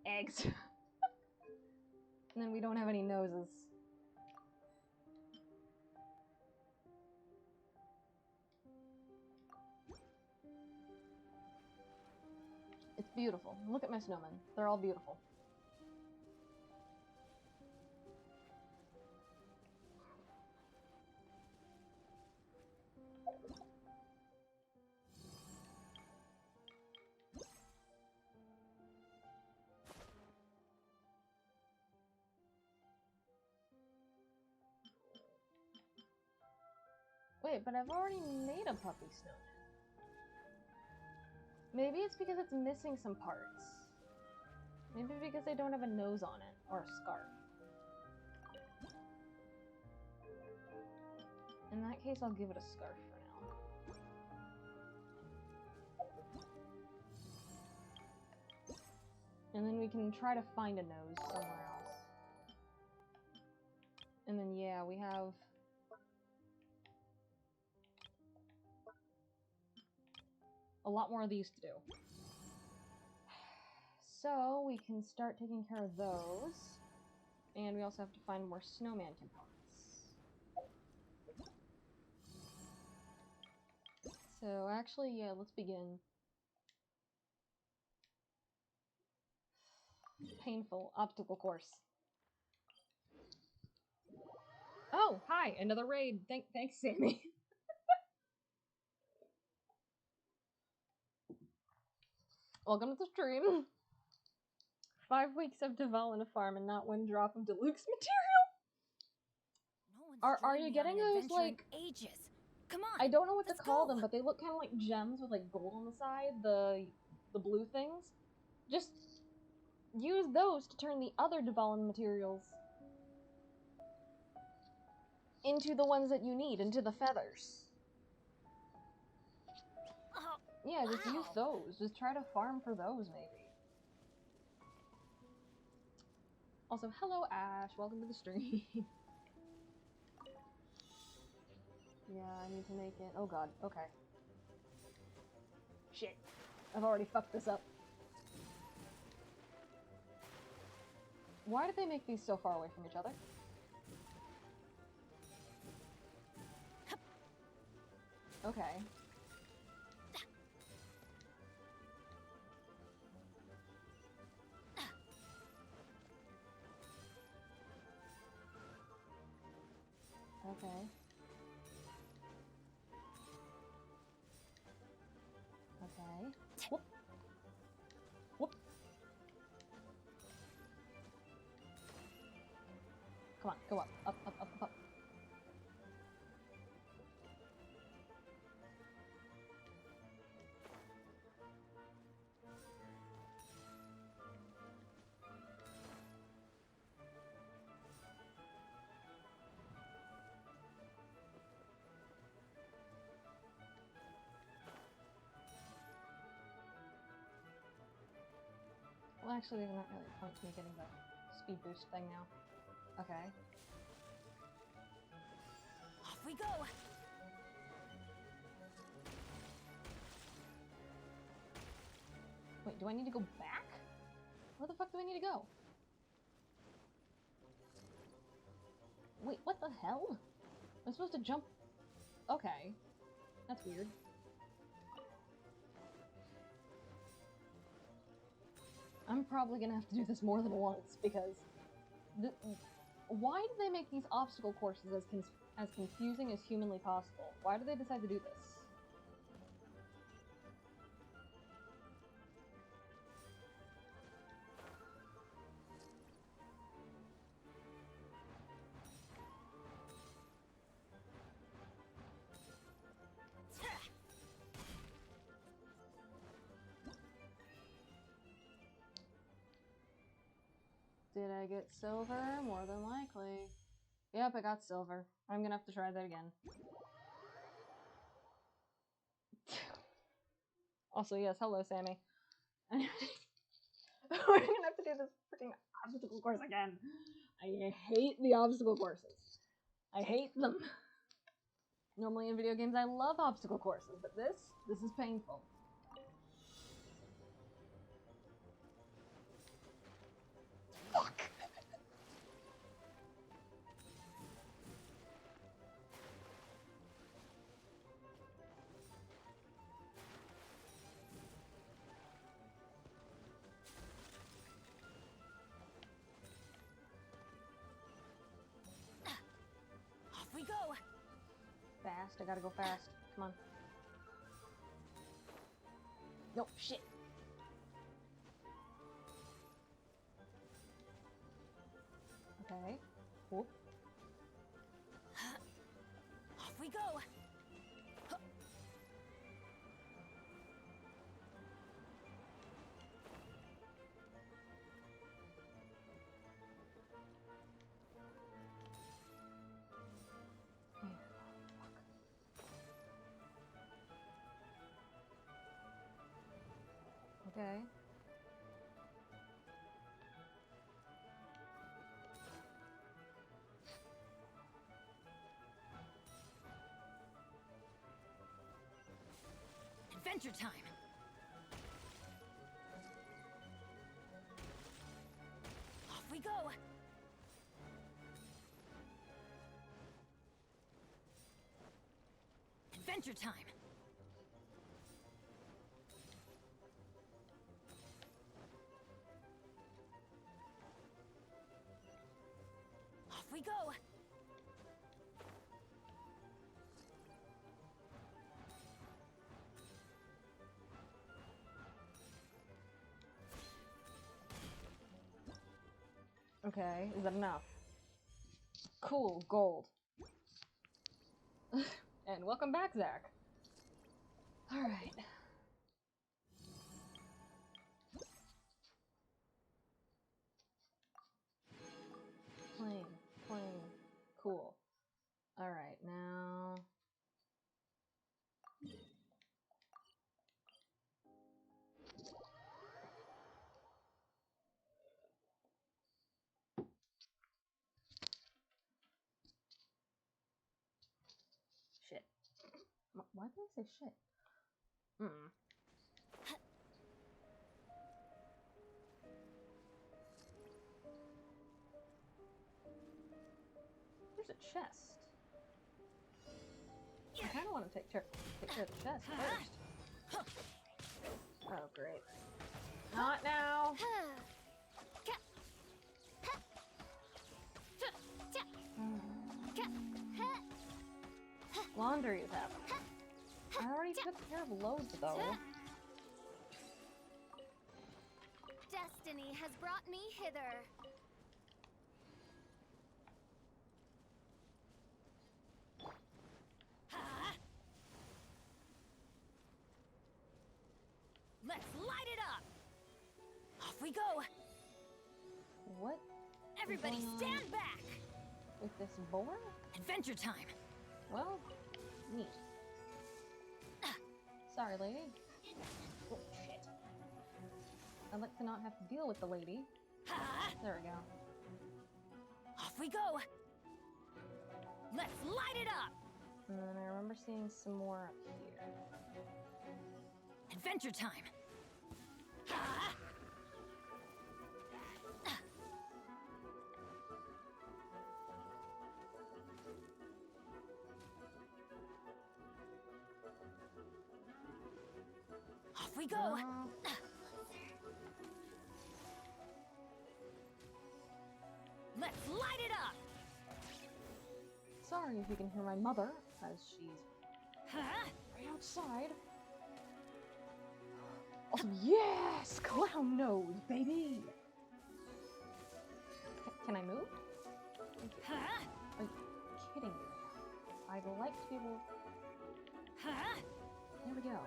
Eggs. And then we don't have any noses. It's beautiful. Look at my snowmen. They're all beautiful. Wait, but I've already made a puppy snowman. Maybe it's because it's missing some parts. Maybe because they don't have a nose on it, or a scarf. In that case, I'll give it a scarf for now. And then we can try to find a nose somewhere else. And then, yeah, we have... a lot more of these to do. So, we can start taking care of those. And we also have to find more snowman components. So, actually, yeah, let's begin. Painful obstacle course. Oh, hi, another raid. Thanks, Sammy. Welcome to the stream. 5 weeks of Deval in a farm and not one drop of deluxe material. Are you getting those, like... ages. Come on. I don't know what to call go. them, but they look kind of like gems with like gold on the side, the blue things. Just use those to turn the other Devalin materials into the ones that you need, into the feathers. Oh, Yeah, just use those. Just try to farm for those, maybe. Also, hello Ash, welcome to the stream. Yeah, I need to make it. Oh god, okay. Shit. I've already fucked this up. Why did they make these so far away from each other? Okay. Okay. Okay. Whoop. Whoop. Come on, go up. Up, up, up, up. Well, actually, there's not really a point to me getting the speed boost thing now. Okay. Off we go. Wait, do I need to go back? Where the fuck do I need to go? Wait, what the hell? Am I supposed to jump? Okay. That's weird. I'm probably gonna have to do this more than once, because... why do they make these obstacle courses as confusing as humanly possible? Why do they decide to do this? Did I get silver? More than likely. Yep, I got silver. I'm gonna have to try that again. Also, yes, hello, Sammy. We're gonna have to do this freaking obstacle course again. I hate the obstacle courses. I hate them. Normally in video games I love obstacle courses, but this is painful. Fuck! Off we go. Fast, I gotta go fast. Come on. Nope, shit. Okay. Cool. Off we go. Okay. Adventure time. Off we go. Adventure time. Off we go. Okay, is that enough? Cool, gold. And welcome back, Zach. Alright. Plane. Cool. Alright, now... Shit. Why did I say shit? There's a chest. I kind of want to take care of the chest first. Oh, great. Not now! Laundry is happening. I already took care of loads, though. Destiny has brought me hither. Let's light it up. Off we go. What? Everybody stand back. With this boar? Adventure time. Well, neat. Sorry, lady. Oh, shit. I'd like to not have to deal with the lady. There we go. Off we go. Let's light it up. And then I remember seeing some more up here. Adventure time. we go! Let's light it up! Sorry if you can hear my mother, as she's right outside. Awesome. Yes! Clown nose, baby! Can I move? Are you kidding me? I'd like to be able... There we go.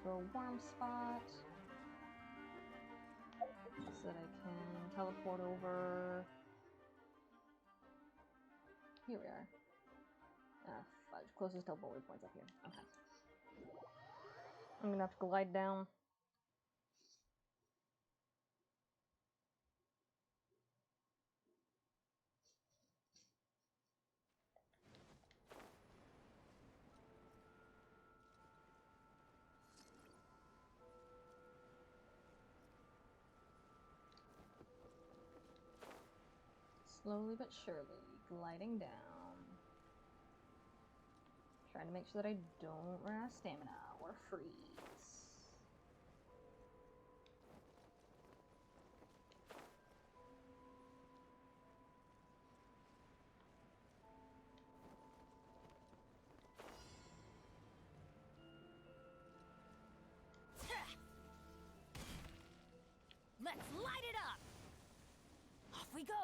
To a warm spot. So that I can teleport over. Here we are. Fudge. Closest teleport points up here. Okay. I'm gonna have to glide down. Slowly but surely, gliding down. Trying to make sure that I don't run out of stamina or freeze. Let's light it up! Off we go!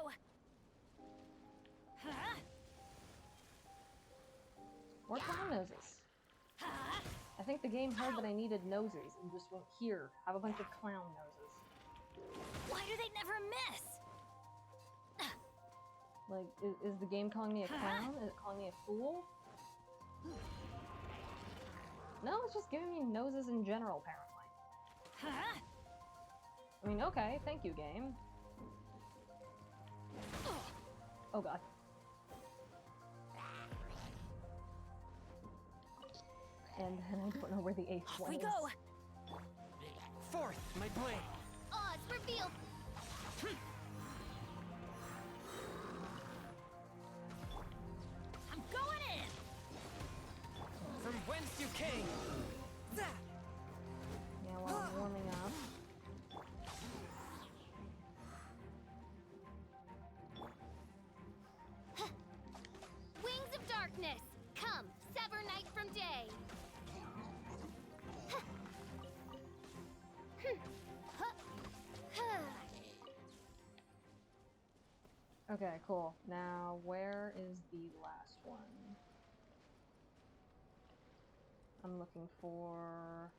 More clown noses. I think the game heard that I needed noses and just went, here, have a bunch of clown noses. Why do they never miss? Like, is the game calling me a clown? Is it calling me a fool? No, it's just giving me noses in general, apparently. I mean, okay, thank you, game. Oh god. And then I don't know where the 8th one is. We go! Fourth, my blade! Oz, reveal! I'm going in! From whence you came! Yeah, while I'm warming up. Wings of darkness! Come, sever night from day! Okay, cool. Now, where is the last one? I'm looking for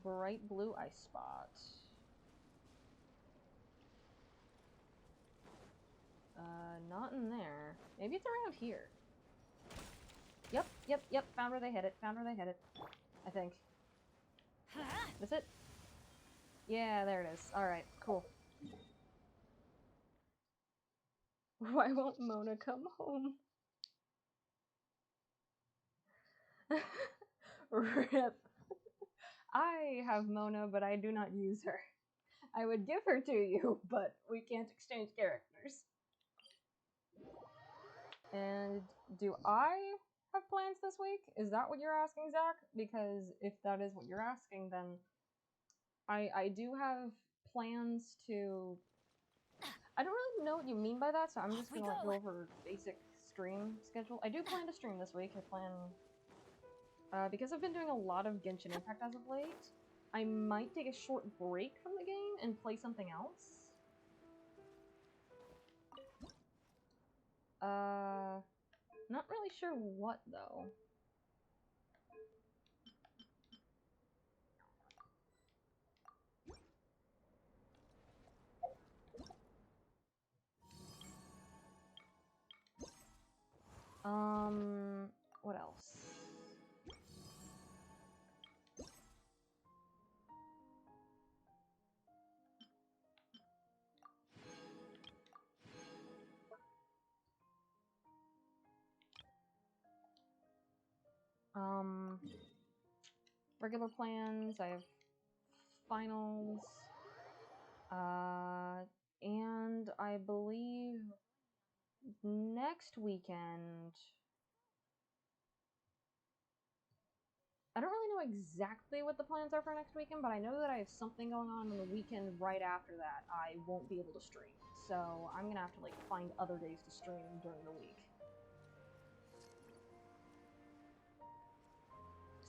bright blue ice spot. Not in there. Maybe it's around here. Yep. Found where they hit it. I think. That's it? Yeah, there it is. Alright, cool. Why won't Mona come home? Rip. I have Mona, but I do not use her. I would give her to you, but we can't exchange characters. And do I have plans this week? Is that what you're asking, Zach? Because if that is what you're asking, then I do have plans to... I don't really know what you mean by that, so I'm just gonna go over basic stream schedule. I do plan to stream this week. I plan... because I've been doing a lot of Genshin Impact as of late, I might take a short break from the game and play something else. Not really sure what, though. What else? Regular plans, I have finals, and I believe next weekend, I don't really know exactly what the plans are for next weekend, but I know that I have something going on the weekend right after that I won't be able to stream. So I'm gonna have to like find other days to stream during the week.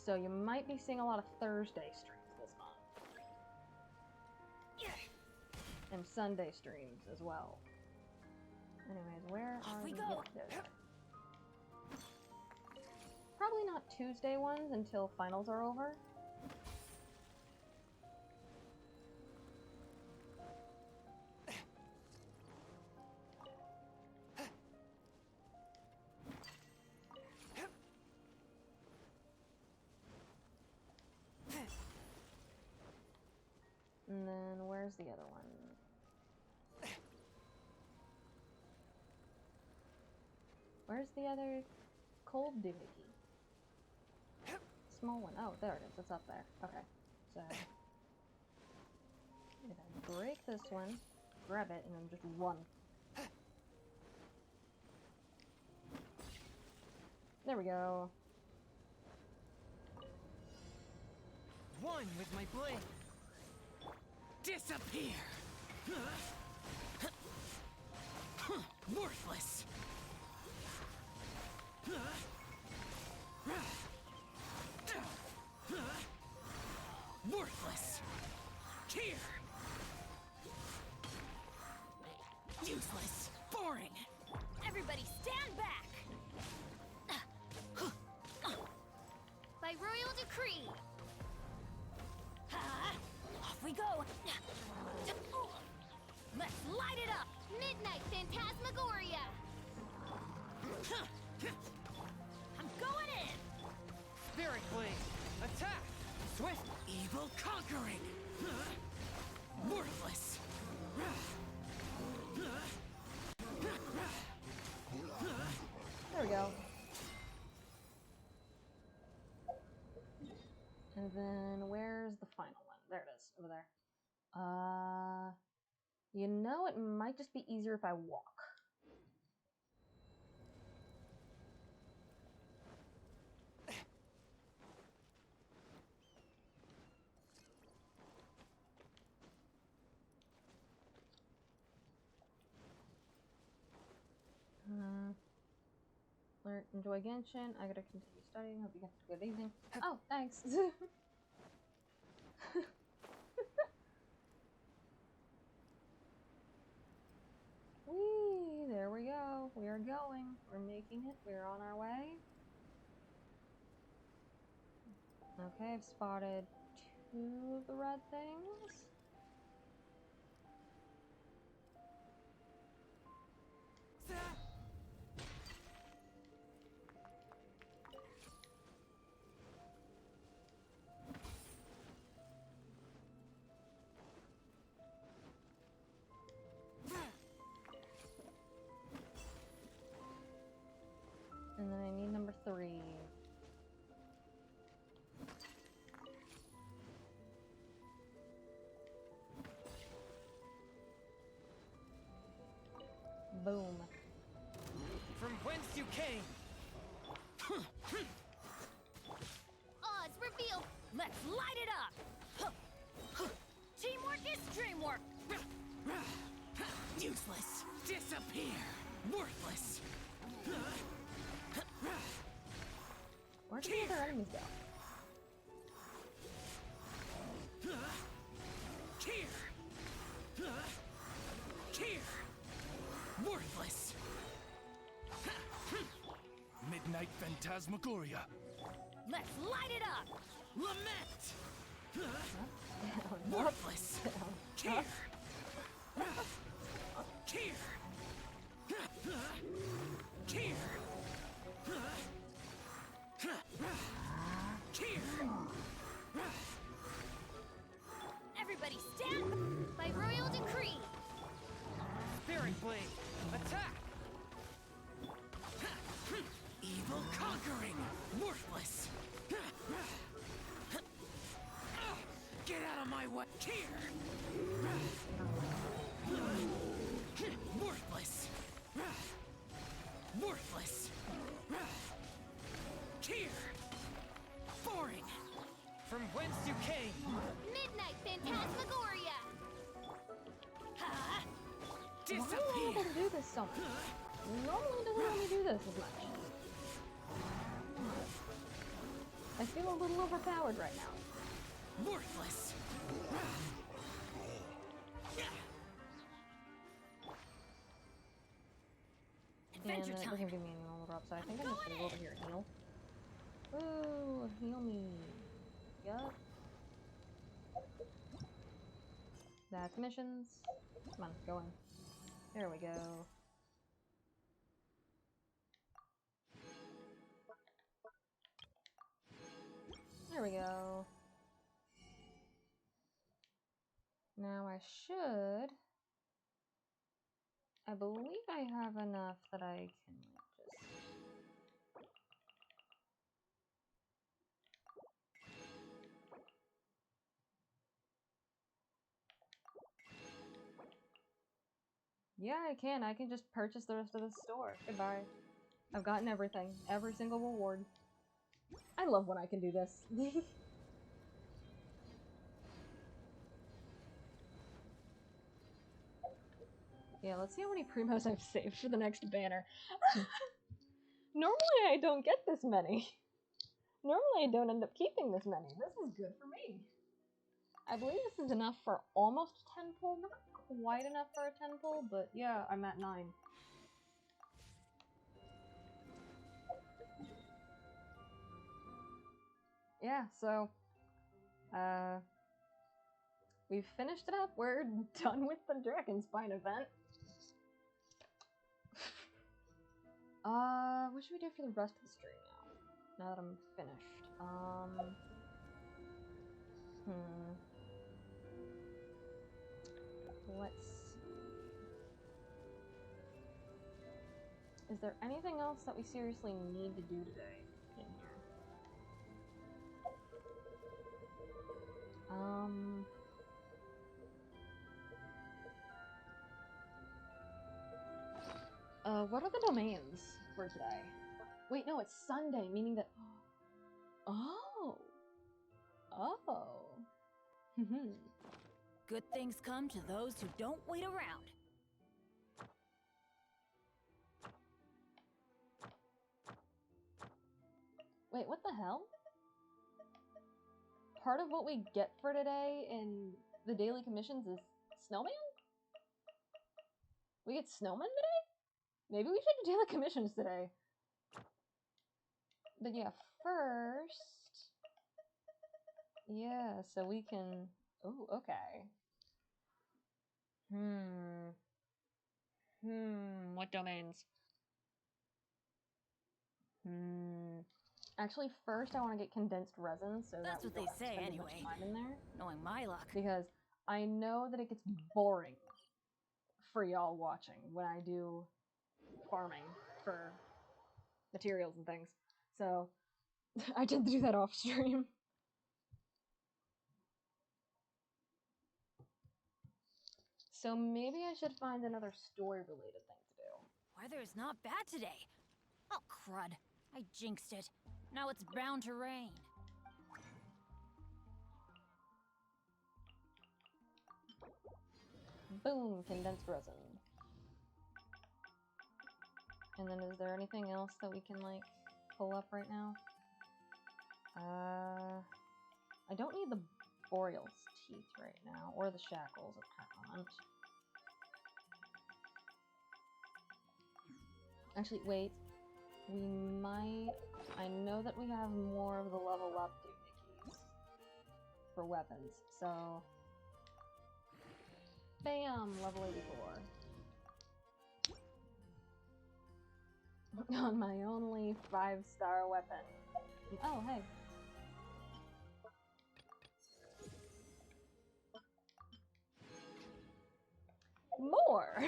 So you might be seeing a lot of Thursday streams this month. And Sunday streams as well. Anyways, where are we? Yep, there they are. Probably not Tuesday ones until finals are over. And then where's the other one? Where's the other cold doohickey? Small one. Oh, there it is. It's up there. Okay. So I'm gonna break this one, grab it, and then just run. There we go. One with my blade. Disappear! Worthless! Worthless! Here! Useless! Boring! Everybody stand back! By royal decree! Off we go! Let's light it up! Midnight Phantasmagoria! I'm going in! Spirit Blade! Attack! Swift! Evil conquering! Worthless! There we go. And then where's the final one? There it is, over there. You know, it might just be easier if I walk. Enjoy Genshin. I gotta continue studying. Hope you have a good evening. Oh, thanks. Whee! There we go. We are going. We're making it. We're on our way. Okay, I've spotted 2 of the red things. And then I need number 3. Boom. From whence you came! Oz, reveal! Let's light it up! Teamwork is dreamwork! Useless! Disappear! Worthless! Where did the other enemies go? Here! Here! Worthless! Midnight Phantasmagoria! Let's light it up! Lament! Worthless! Here! Here! Here! Here! Everybody stand By royal decree! Spirit Blade! Attack! Evil conquering! Worthless! Get out of my way! Here! Worthless! Worthless. Here. Boring. From whence you came. Midnight Phantasmagoria! Ha! Why am I Disappear. able to do this so much? Normally it doesn't let me do this as much. I feel a little overpowered right now. Worthless. And Adventure then it time. doesn't give me any normal drop, so I think I'm just gonna go over here and heal. Ooh, heal me. Yup. That's missions. Come on, go in. There we go. There we go. Now I should... I believe I have enough that I can just... Yeah, I can. I can just purchase the rest of the store. Goodbye. I've gotten everything. Every single reward. I love when I can do this. Yeah, let's see how many primos I've saved for the next banner. Normally I don't get this many. Normally I don't end up keeping this many. This is good for me. I believe this is enough for almost 10 pull. Not quite enough for a 10 pull, but yeah, I'm at 9. Yeah, so, we've finished it up. We're done with the Dragonspine event. What should we do for the rest of the stream now? Now that I'm finished. Let's see. Is there anything else that we seriously need to do today in here? What are the domains for today? Wait, no, it's Sunday, meaning that... Oh! Oh! Good things come to those who don't wait around. Wait, what the hell? Part of what we get for today in the daily commissions is snowman? We get snowman today? Maybe we should do daily commissions today. But yeah, first... Yeah, so we can... Oh, okay. What domains? Actually, first I want to get condensed resin so That's that we what don't they say spend as anyway. much time in there. Knowing my luck. Because I know that it gets boring for y'all watching when I do farming for materials and things. So I tend to do that off stream. So maybe I should find another story-related thing to do. Weather is not bad today. Oh, crud. I jinxed it. Now it's bound to rain. Boom, condensed resin. And then is there anything else that we can, like, pull up right now? I don't need the Boreal's teeth right now, or the shackles apparent. Actually, wait. We might... I know that we have more of the level up doohickeys for weapons, so... Bam! Level 84. On my only 5-star weapon. Oh, hey. More!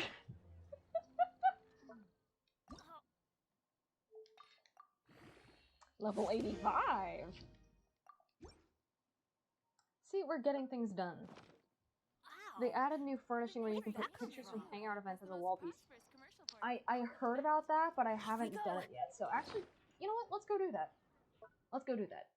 Level 85! See, we're getting things done. They added new furnishing where you can put pictures from hangout events as a wall piece. I heard about that, but I haven't done it yet. So actually, you know what? Let's go do that. Let's go do that.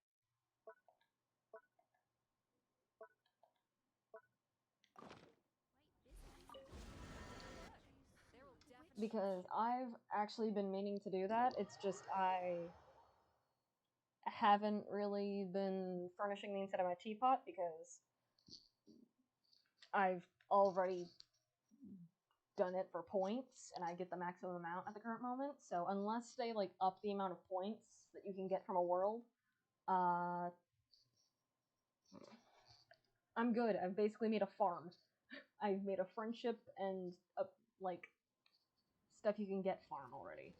Because I've actually been meaning to do that. It's just I haven't really been furnishing the inside of my teapot because I've already done it for points and I get the maximum amount at the current moment. So unless they like up the amount of points that you can get from a world, I'm good. I've basically made a farm. I've made a friendship and a, like stuff you can get farm already.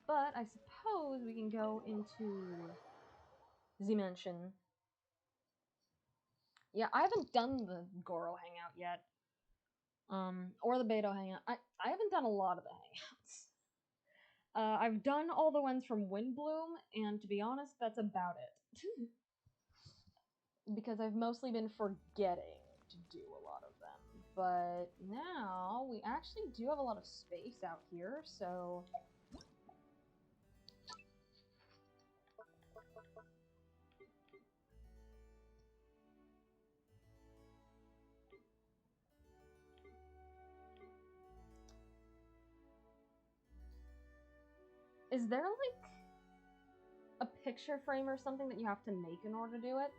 But I suppose we can go into the mansion. Yeah, I haven't done the Goro hangout yet. Or the Beto hangout. I haven't done a lot of the hangouts. I've done all the ones from Windbloom, and to be honest, that's about it. Because I've mostly been forgetting to do a lot of them. But now, we actually do have a lot of space out here, so... Is there, like, a picture frame or something that you have to make in order to do it?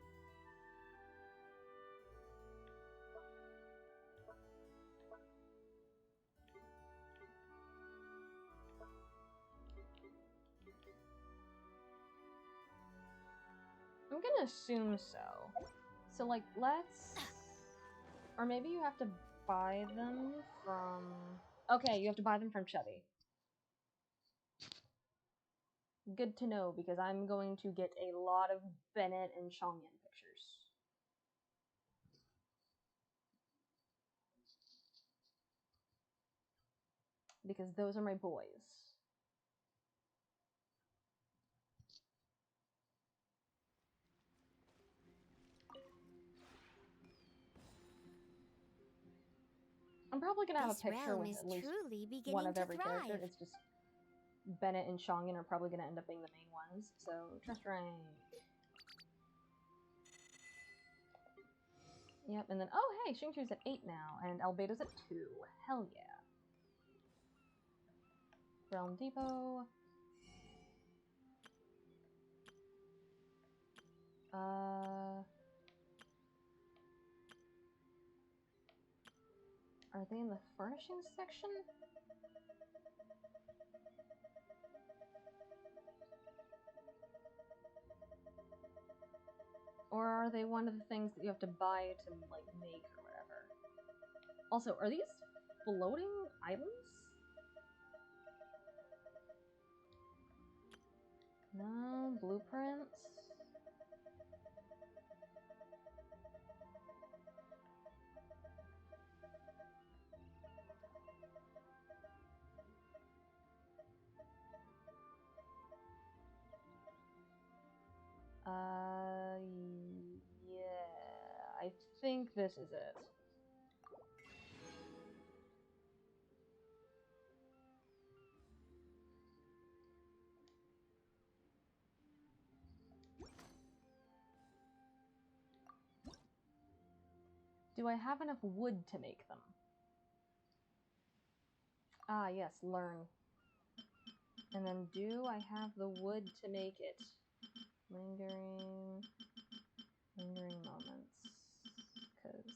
I'm gonna assume so. So, like, let's... Or maybe you have to buy them from... Okay, you have to buy them from Chubby. Good to know, because I'm going to get a lot of Bennett and Chongyan pictures. Because those are my boys. I'm probably gonna have a picture with at least one of every character. It's just Bennett and Chongyan are probably gonna end up being the main ones. So, trust rank. Yep, and then, oh hey, Xingqiu's at 8 now, and Albedo's at 2. Hell yeah. Realm Depot. Are they in the furnishing section? Or are they one of the things that you have to buy to, like, make or whatever? Also, are these floating islands? No, blueprints? Yeah, I think this is it. Do I have enough wood to make them? Ah, yes, learn. And then do I have the wood to make it? Lingering moments. Because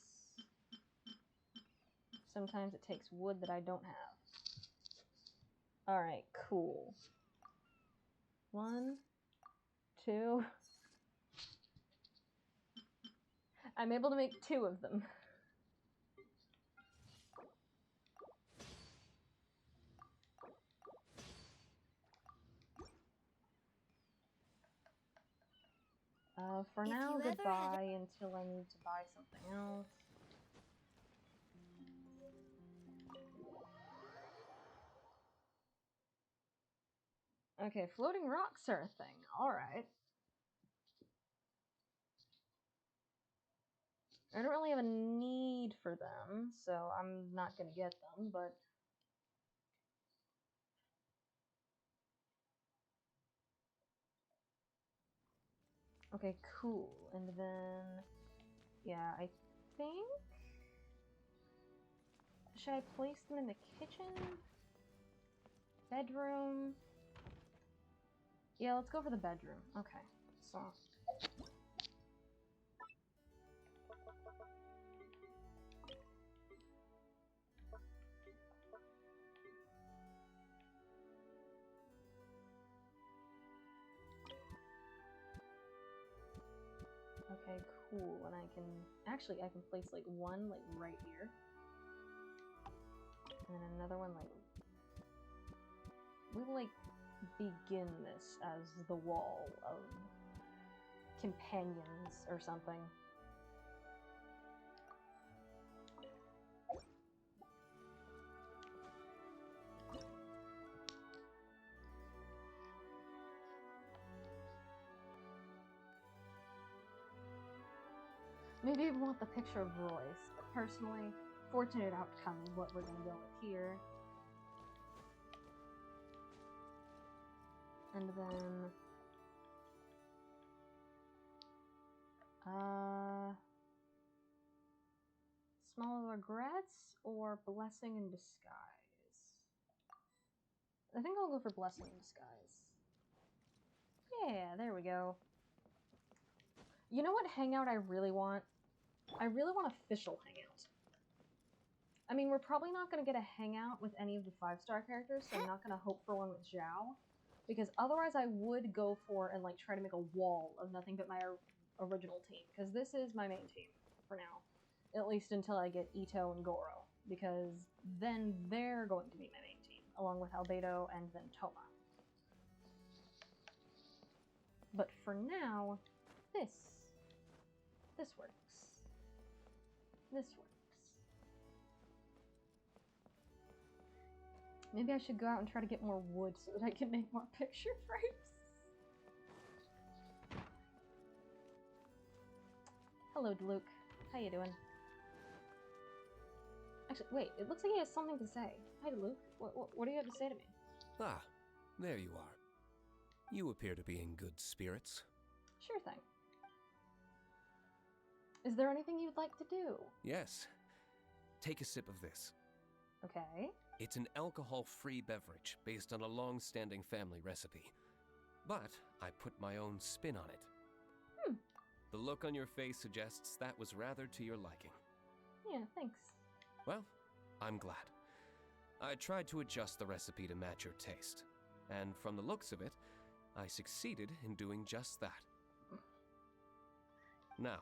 sometimes it takes wood that I don't have. Alright, cool. 1, 2. I'm able to make 2 of them. For now, goodbye until I need to buy something else. Okay, floating rocks are a thing. Alright. I don't really have a need for them, so I'm not gonna get them, but... Okay, cool. And then, yeah, I think... Should I place them in the kitchen? Bedroom? Yeah, let's go for the bedroom. Okay, so... Okay, cool. And I can... Actually, I can place, like, one, like, right here. And then another one, like... We'll, like, begin this as the wall of companions or something. Maybe we want the picture of Royce, but personally, fortunate outcome is what we're gonna go with here. And then... Small regrets or blessing in disguise? I think I'll go for blessing in disguise. Yeah, there we go. You know what hangout I really want? I really want official hangout. I mean, we're probably not going to get a hangout with any of the 5-star characters, so I'm not going to hope for one with Zhao. Because otherwise I would go for and like try to make a wall of nothing but my original team. Because this is my main team for now. At least until I get Ito and Goro. Because then they're going to be my main team. Along with Albedo and then Toma. But for now, this works. This works. Maybe I should go out and try to get more wood so that I can make more picture frames. Hello, Luke. How you doing? Actually, wait. It looks like he has something to say. Hi, Luke. What do you have to say to me? Ah, there you are. You appear to be in good spirits. Sure thing. Is there anything you'd like to do? Yes. Take a sip of this. Okay. It's an alcohol-free beverage based on a long-standing family recipe. But I put my own spin on it. The look on your face suggests that was rather to your liking. Yeah, thanks. Well, I'm glad. I tried to adjust the recipe to match your taste. And from the looks of it, I succeeded in doing just that. Now,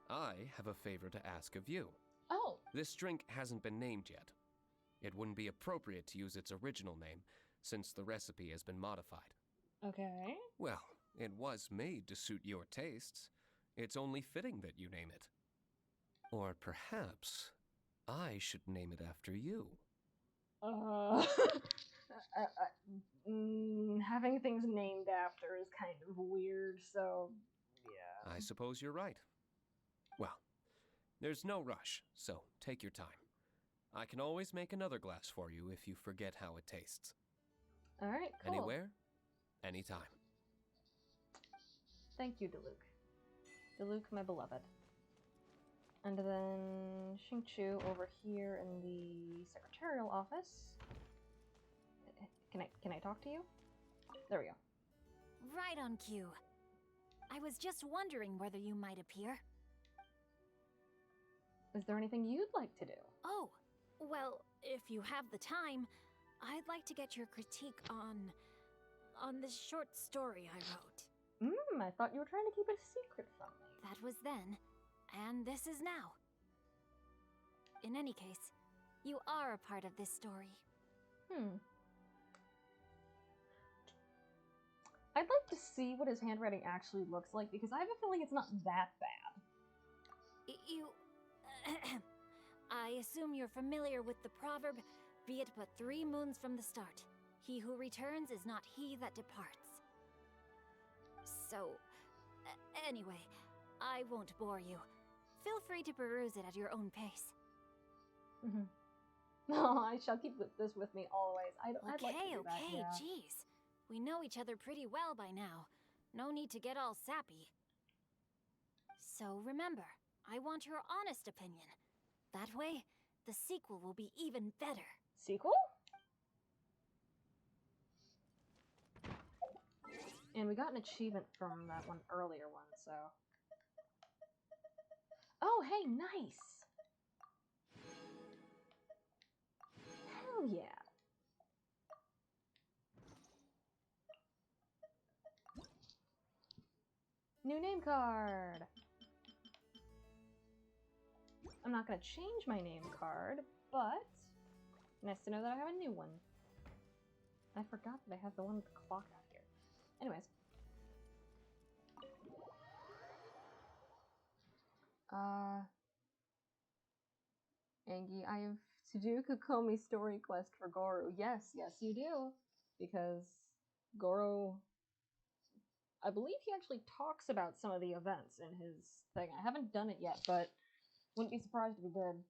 I have a favor to ask of you. Oh. This drink hasn't been named yet. It wouldn't be appropriate to use its original name, since the recipe has been modified. Okay. Well, it was made to suit your tastes. It's only fitting that you name it. Or perhaps I should name it after you. Having things named after is kind of weird, so yeah. I suppose you're right. Well, there's no rush, so take your time. I can always make another glass for you if you forget how it tastes. Alright, cool. Anywhere, anytime. Thank you, Diluc. Diluc, my beloved. And then Xingqiu over here in the secretarial office. Can I talk to you? There we go. Right on cue. I was just wondering whether you might appear. Is there anything you'd like to do? Oh, well, if you have the time, I'd like to get your critique on this short story I wrote. I thought you were trying to keep it a secret from me. That was then, and this is now. In any case, you are a part of this story. I'd like to see what his handwriting actually looks like, because I have a feeling it's not that bad. You... I assume you're familiar with the proverb, be it but 3 moons from the start. He who returns is not he that departs. So, anyway, I won't bore you. Feel free to peruse it at your own pace. Oh, I shall keep this with me always. I'd like to do that, yeah. Jeez. We know each other pretty well by now. No need to get all sappy. So remember, I want your honest opinion. That way, the sequel will be even better. Sequel? And we got an achievement from that one earlier one, so... Oh, hey, nice! Hell yeah! New name card! I'm not gonna change my name card, but... nice to know that I have a new one. I forgot that I have the one with the clock out here. Anyways. Angie, I have to do Kokomi story quest for Garu. Yes, yes you do. Because Garu... I believe he actually talks about some of the events in his thing. I haven't done it yet, but wouldn't be surprised if he did.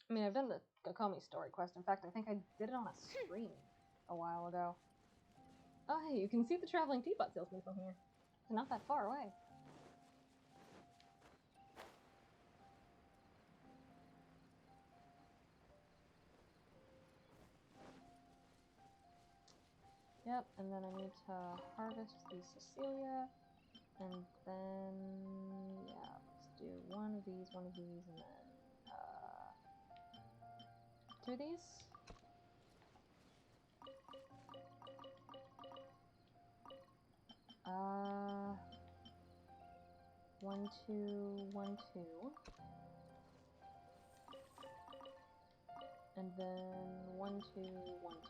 I mean, I've done the Kokomi story quest. In fact, I think I did it on a stream a while ago. Oh, hey, you can see the traveling teapot salesman from here. It's not that far away. Yep, and then I need to harvest the Cecilia, and then, yeah, let's do one of these, and then, two of these? One, two. And then 1, 2, 1, 2.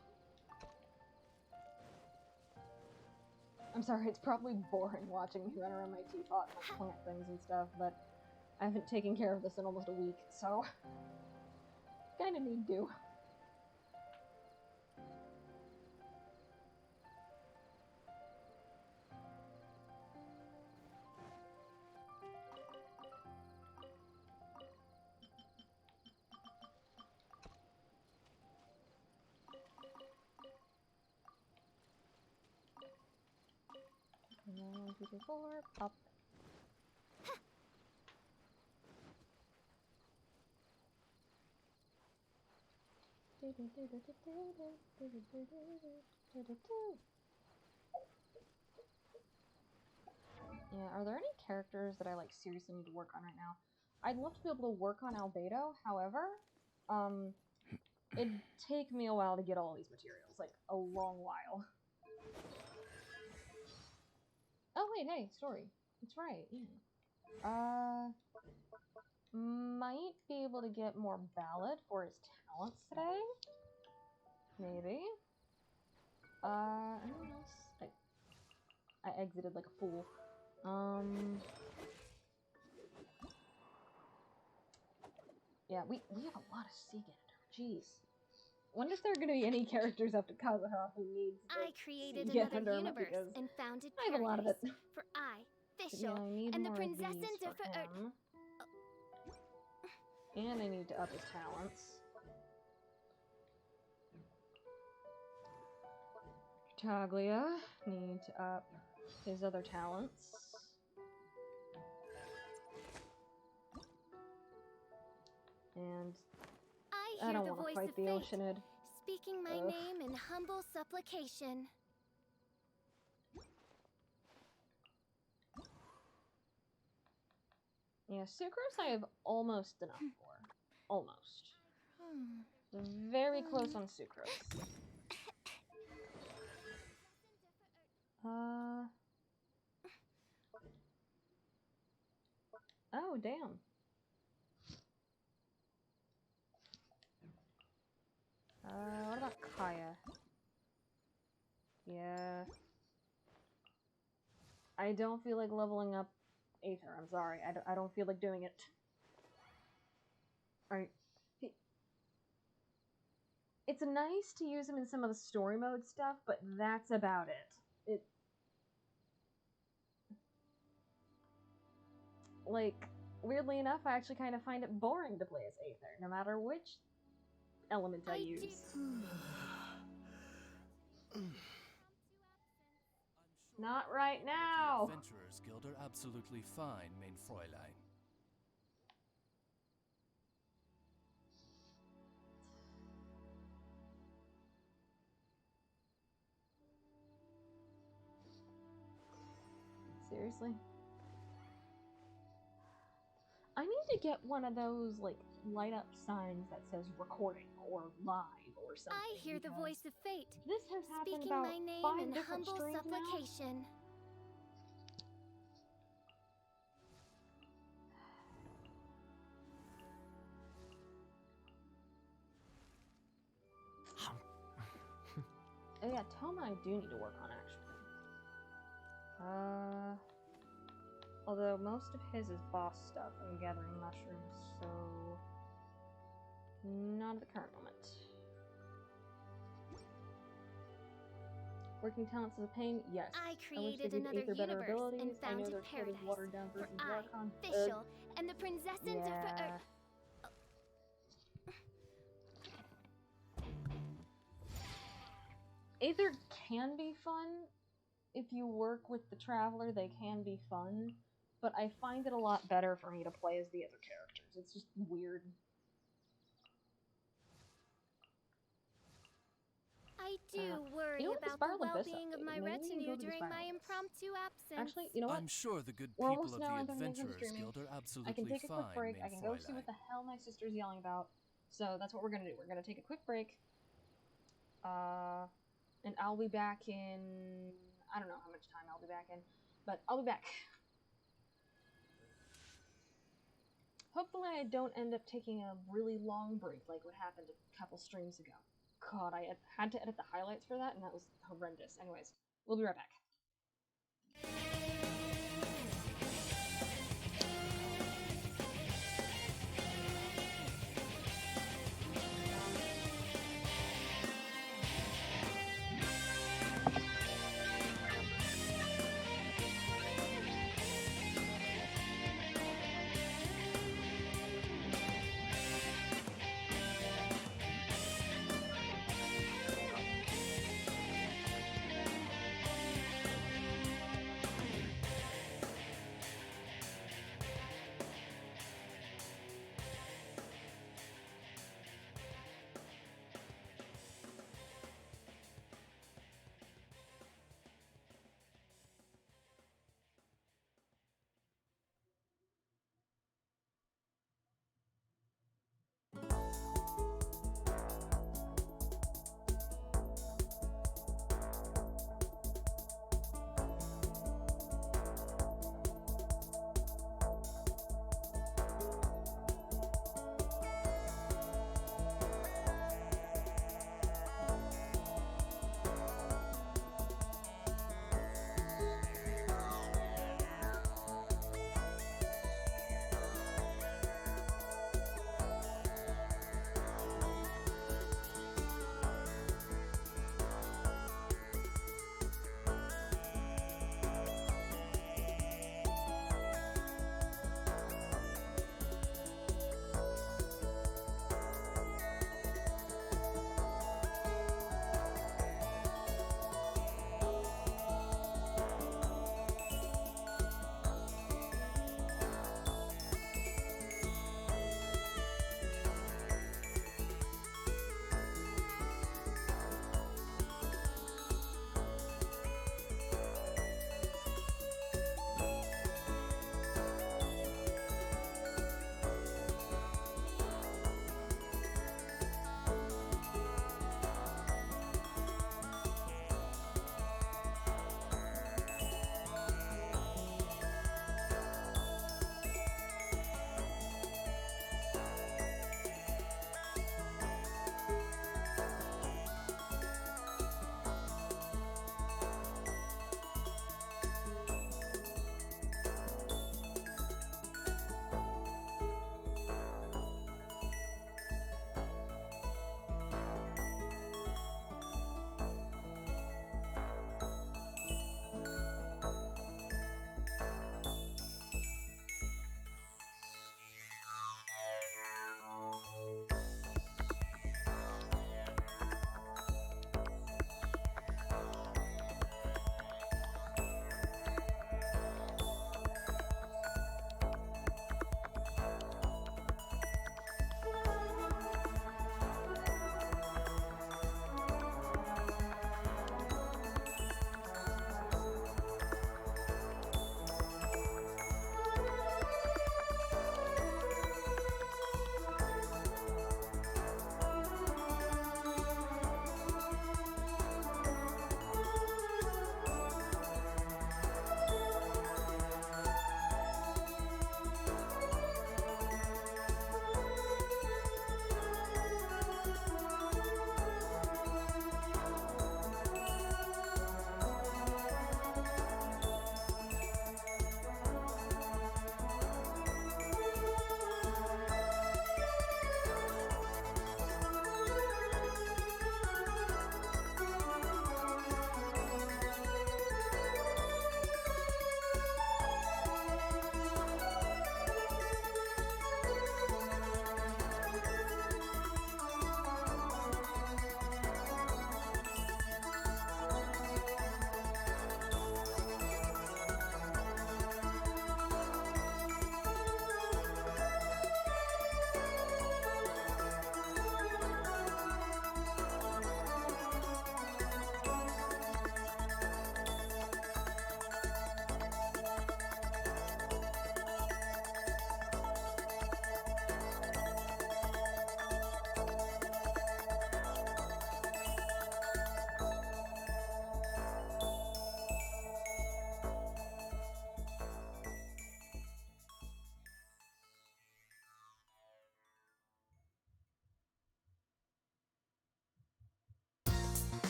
I'm sorry, it's probably boring watching me run around my teapot and like, plant things and stuff, but I haven't taken care of this in almost a week, so kinda need to. And then 1, 2, 3, 4, pop. Yeah, are there any characters that I like seriously need to work on right now? I'd love to be able to work on Albedo, however, it'd take me a while to get all these materials, like a long while. Oh wait, hey, story. That's right, yeah. Might be able to get more ballad for his talents today. Maybe. Anyone else? I exited like a fool. Yeah, we have a lot of Seagander. Jeez. Wonder if there are gonna be any characters up to Kazuha who needs I created Seagander another universe because and founded I have a lot of it. paradise for I, Yeah, Fischl, I need and the more of princess these and for him. And I need to up his talents. Taglia, need to up his other talents. And I I hear don't the want to voice fight of the fate, Oceanid. speaking my name in humble supplication. Yeah, Sucrose I have almost enough for. Almost. Very close on Sucrose. Oh, damn. What about Kaya? Yeah. I don't feel like leveling up Aether. I'm sorry. I don't feel like doing it. Alright. It's nice to use him in some of the story mode stuff, but that's about it. Like, weirdly enough, I actually kind of find it boring to play as Aether, no matter which element I use. Not right now. The Adventurers Guild are absolutely fine, mein Fräulein. Seriously? I need to get one of those, like, light up signs that says recording or live or something. I hear the voice of fate. This has happened speaking about my name 5 in different humble streams now. supplication. Oh yeah, Toma I do need to work on, actually. Although most of his is boss stuff and gathering mushrooms, so... not at the current moment. Working talents is a pain? Yes. I wish they created gave another Aether better universe abilities. and I know founded their code is paradise. watered down For version I, Zarkon. Fischl, and the princessins yeah. of... Aether can be fun. If you work with the Traveler, they can be fun. But I find it a lot better for me to play as the other characters. It's just weird. I do worry about the well-being of my retinue during my impromptu absence. Actually, you know what? I'm sure the good We're people almost of now the into Adventurers streaming. Guild are absolutely I can take a quick fine, break. mein I can go see Fräulein. what the hell my sister's yelling about. So that's what we're gonna do. We're gonna take a quick break. And I'll be back in... I don't know how much time I'll be back in, but I'll be back. Hopefully I don't end up taking a really long break like what happened a couple streams ago. God, I had to edit the highlights for that, and that was horrendous. Anyways, we'll be right back.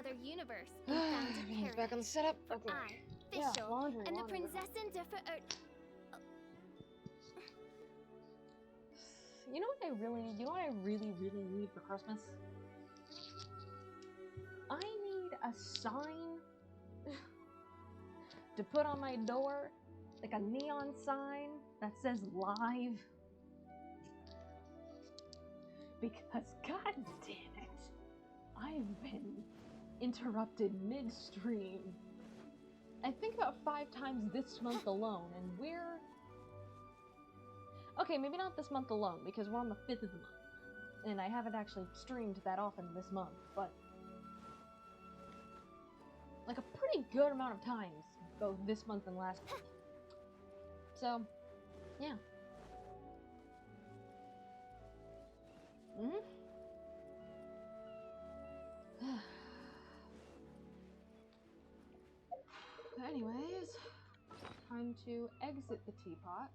another universe and found a Everything's paradise. back on the setup. For Okay. I, Yeah, Fischl, laundry, and the laundry. Prinzessin You know what I really need for Christmas? I need a sign to put on my door, like a neon sign that says live. Because god damn it, I've been interrupted midstream. I think about 5 times this month alone, and we're... Okay, maybe not this month alone, because we're on the 5th of the month. And I haven't actually streamed that often this month, but... like a pretty good amount of times, both this month and last month. So, yeah. Anyways, time to exit the teapot.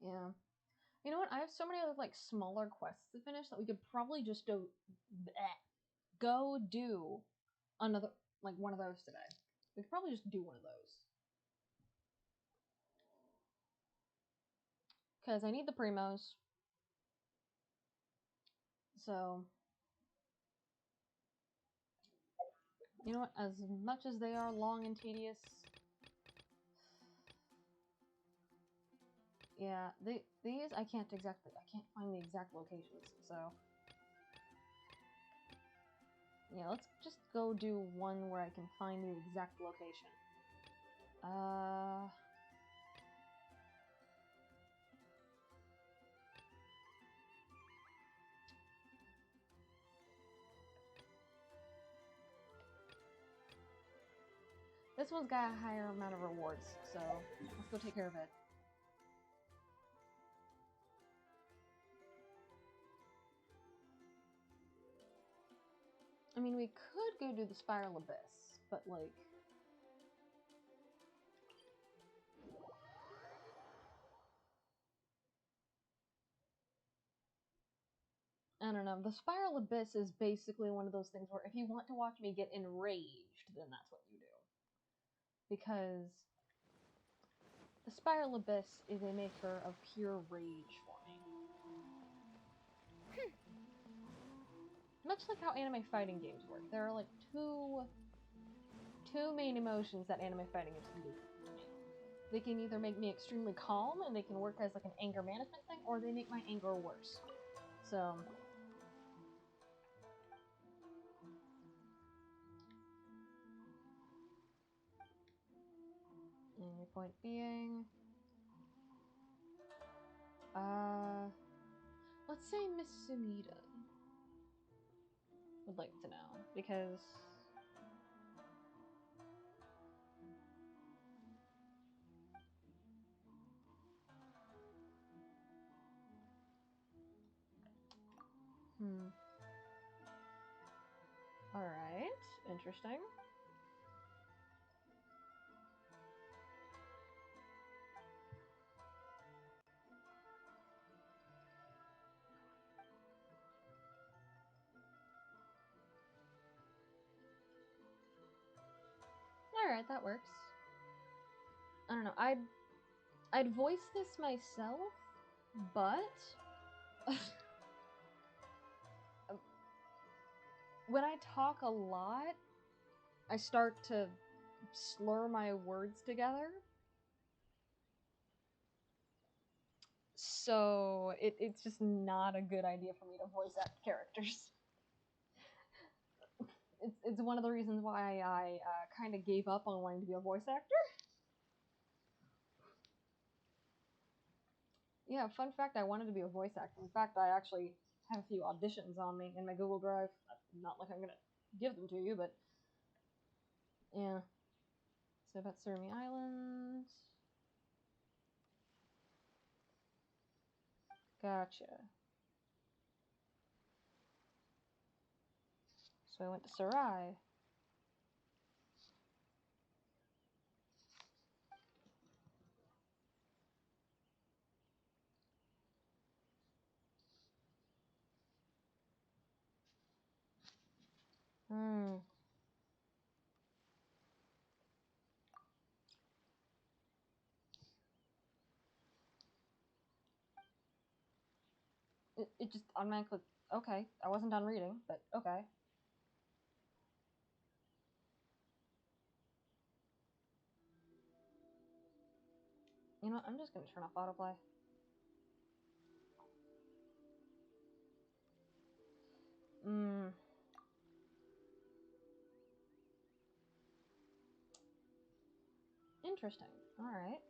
Yeah. You know what? I have so many other like smaller quests to finish that we could probably just go do another like one of those today. We could probably just do one of those. Because I need the primos. So, you know what? As much as they are long and tedious, yeah, these I can't find the exact locations. So, yeah, let's just go do one where I can find the exact location. This one's got a higher amount of rewards, so let's go take care of it. I mean, we could go do the Spiral Abyss, but like... I don't know. The Spiral Abyss is basically one of those things where if you want to watch me get enraged, then that's what you do. Because the Spiral Abyss is a maker of pure rage for me. Much like how anime fighting games work. There are like two main emotions that anime fighting games can do for me. They can either make me extremely calm and they can work as like an anger management thing, or they make my anger worse. So... and your point being... let's say Miss Sumida would like to know, because... Alright, interesting. Alright, that works. I don't know, I'd voice this myself, but... when I talk a lot, I start to slur my words together. So, it's just not a good idea for me to voice act characters. It's one of the reasons why I kind of gave up on wanting to be a voice actor. Yeah, fun fact, I wanted to be a voice actor. In fact, I actually have a few auditions on me in my Google Drive. Not like I'm gonna give them to you, but... yeah. So about Surmi Island. Gotcha. So I went to Sarai. Hmm. It just automatically... Okay, I wasn't done reading, but okay. You know what, I'm just gonna turn off autoplay. Interesting. Alright.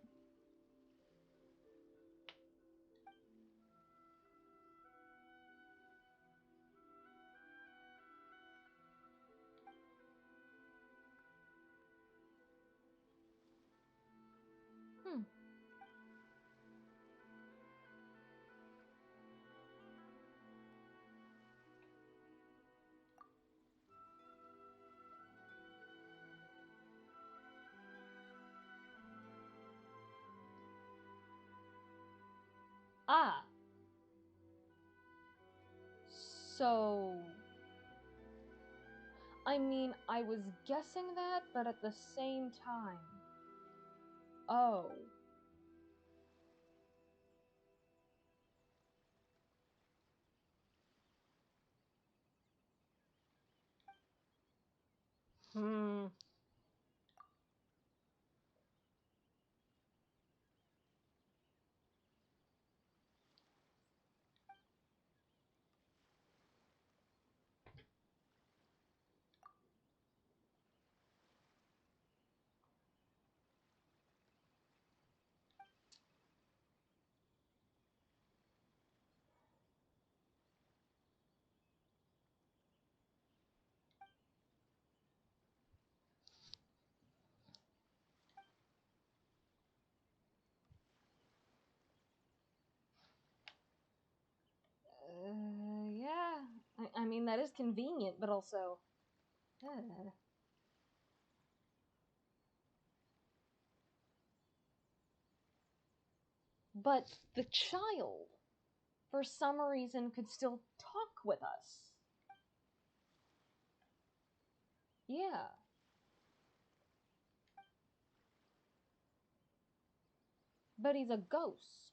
Ah! So... I mean, I was guessing that, but at the same time... Oh. Hmm. Yeah. I mean, that is convenient, but also... But the child, for some reason, could still talk with us. Yeah. But he's a ghost.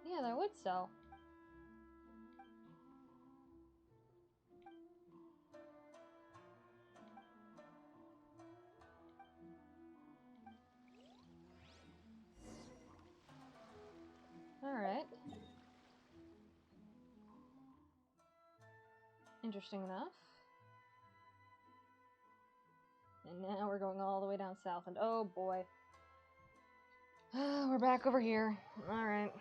Yeah, that would sell. Alright. Interesting enough. And now we're going all the way down south, and oh boy. We're back over here. Alright.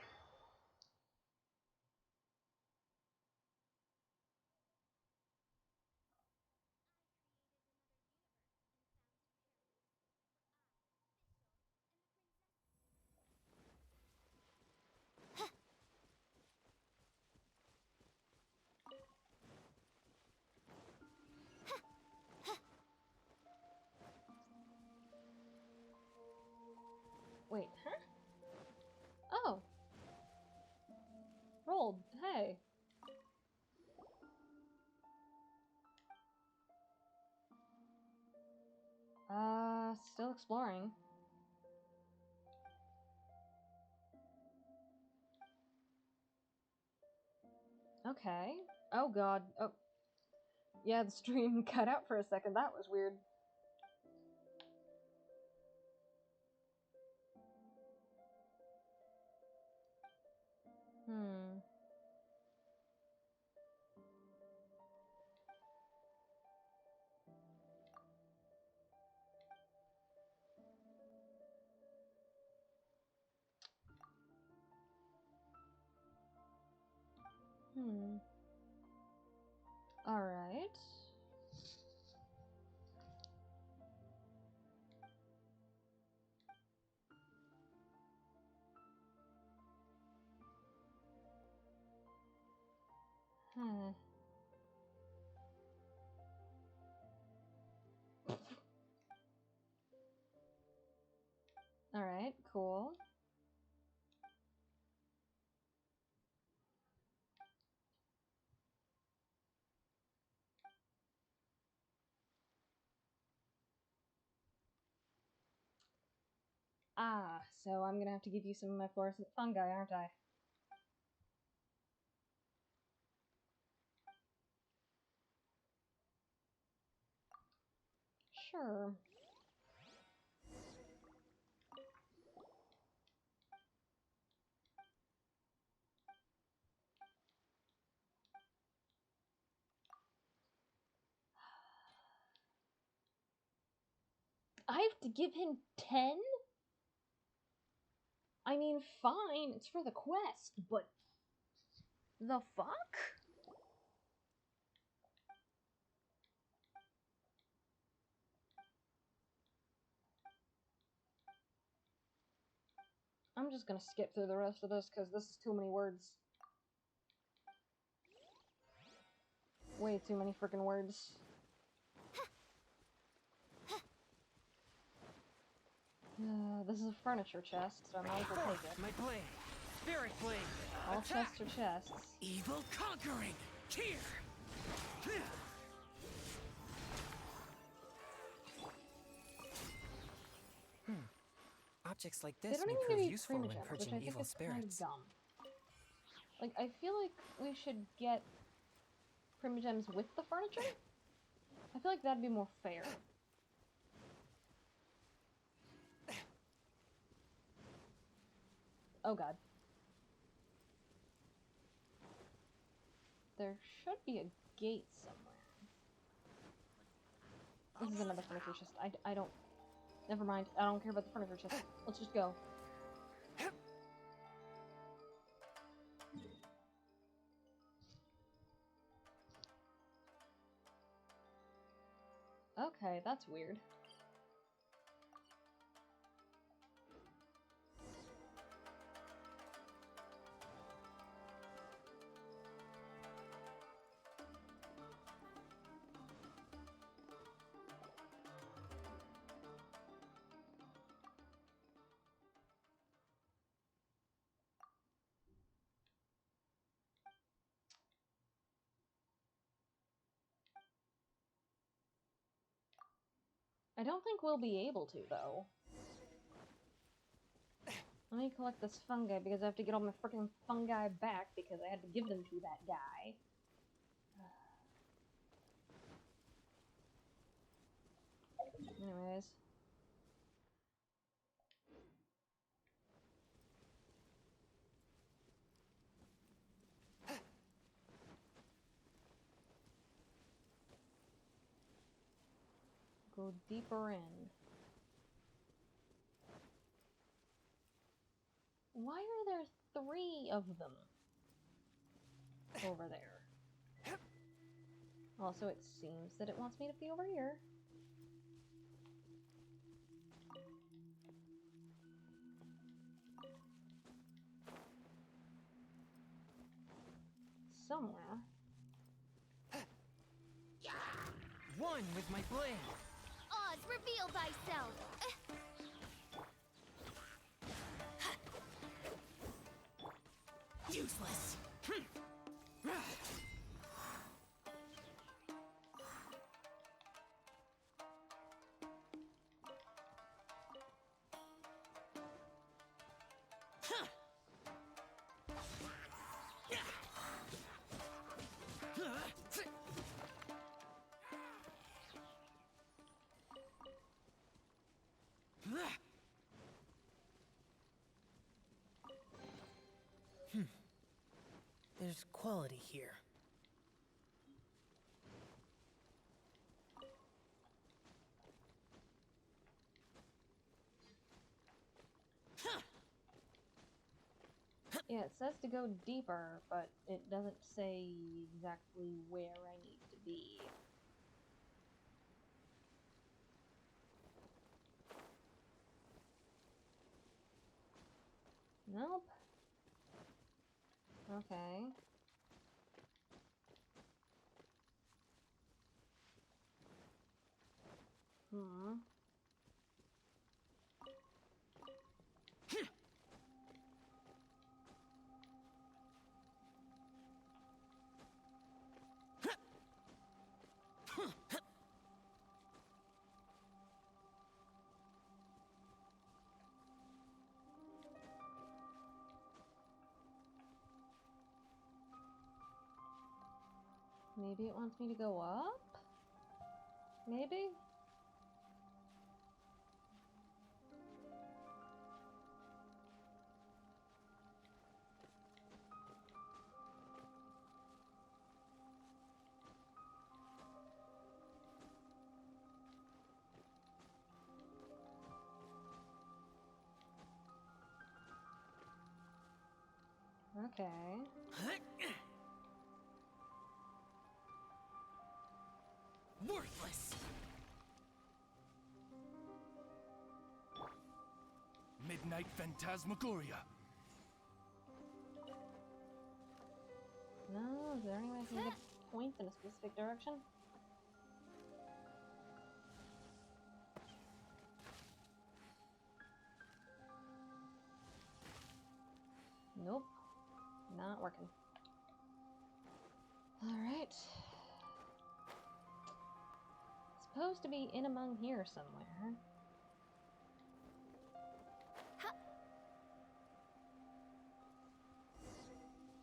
Wait, huh? Oh. Rolled. Hey. Still exploring. Okay. Oh god. Oh. Yeah, the stream cut out for a second. That was weird. Hmm. Hmm. Alright. Alright, cool. Ah, so I'm gonna have to give you some of my fluorescent fungi, aren't I? Sure. I have to give him 10? I mean, fine, it's for the quest, but the fuck? I'm just gonna skip through the rest of this because this is too many words. Way too many freaking words. This is a furniture chest, so I might as well take it. My blade! Spirit blade! All Attack! chests are chests. Evil conquering! Here! Objects like They this don't may even prove give you useful when primogems, which purging I think evil is kind of spirits. dumb. Like, I feel like we should get primogems with the furniture? I feel like that'd be more fair. Oh god. There should be a gate somewhere. This is another furniture chest. I don't... Never mind. I don't care about the furniture chest. Let's just go. Okay, that's weird. I don't think we'll be able to, though. Let me collect this fungi because I have to get all my freaking fungi back because I had to give them to that guy. Anyways. Go deeper in. Why are there 3 of them over there? Also, it seems that it wants me to be over here. Somewhere. One with my blade! Oz, reveal thyself! Useless! There's quality here. Yeah, it says to go deeper, but it doesn't say exactly where I need to be. Nope. Okay. Hmm. Maybe it wants me to go up? Maybe? Okay. Worthless! Midnight Phantasmagoria. No, is there any way I can get point in a specific direction? Nope. Not working. Alright. Supposed to be in among here somewhere.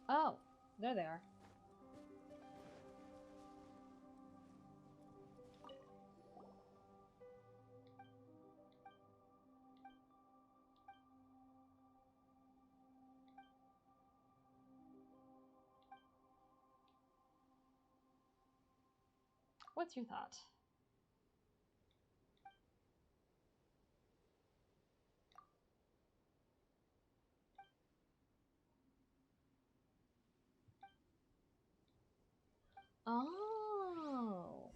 Oh, there they are. What's your thought? Oh,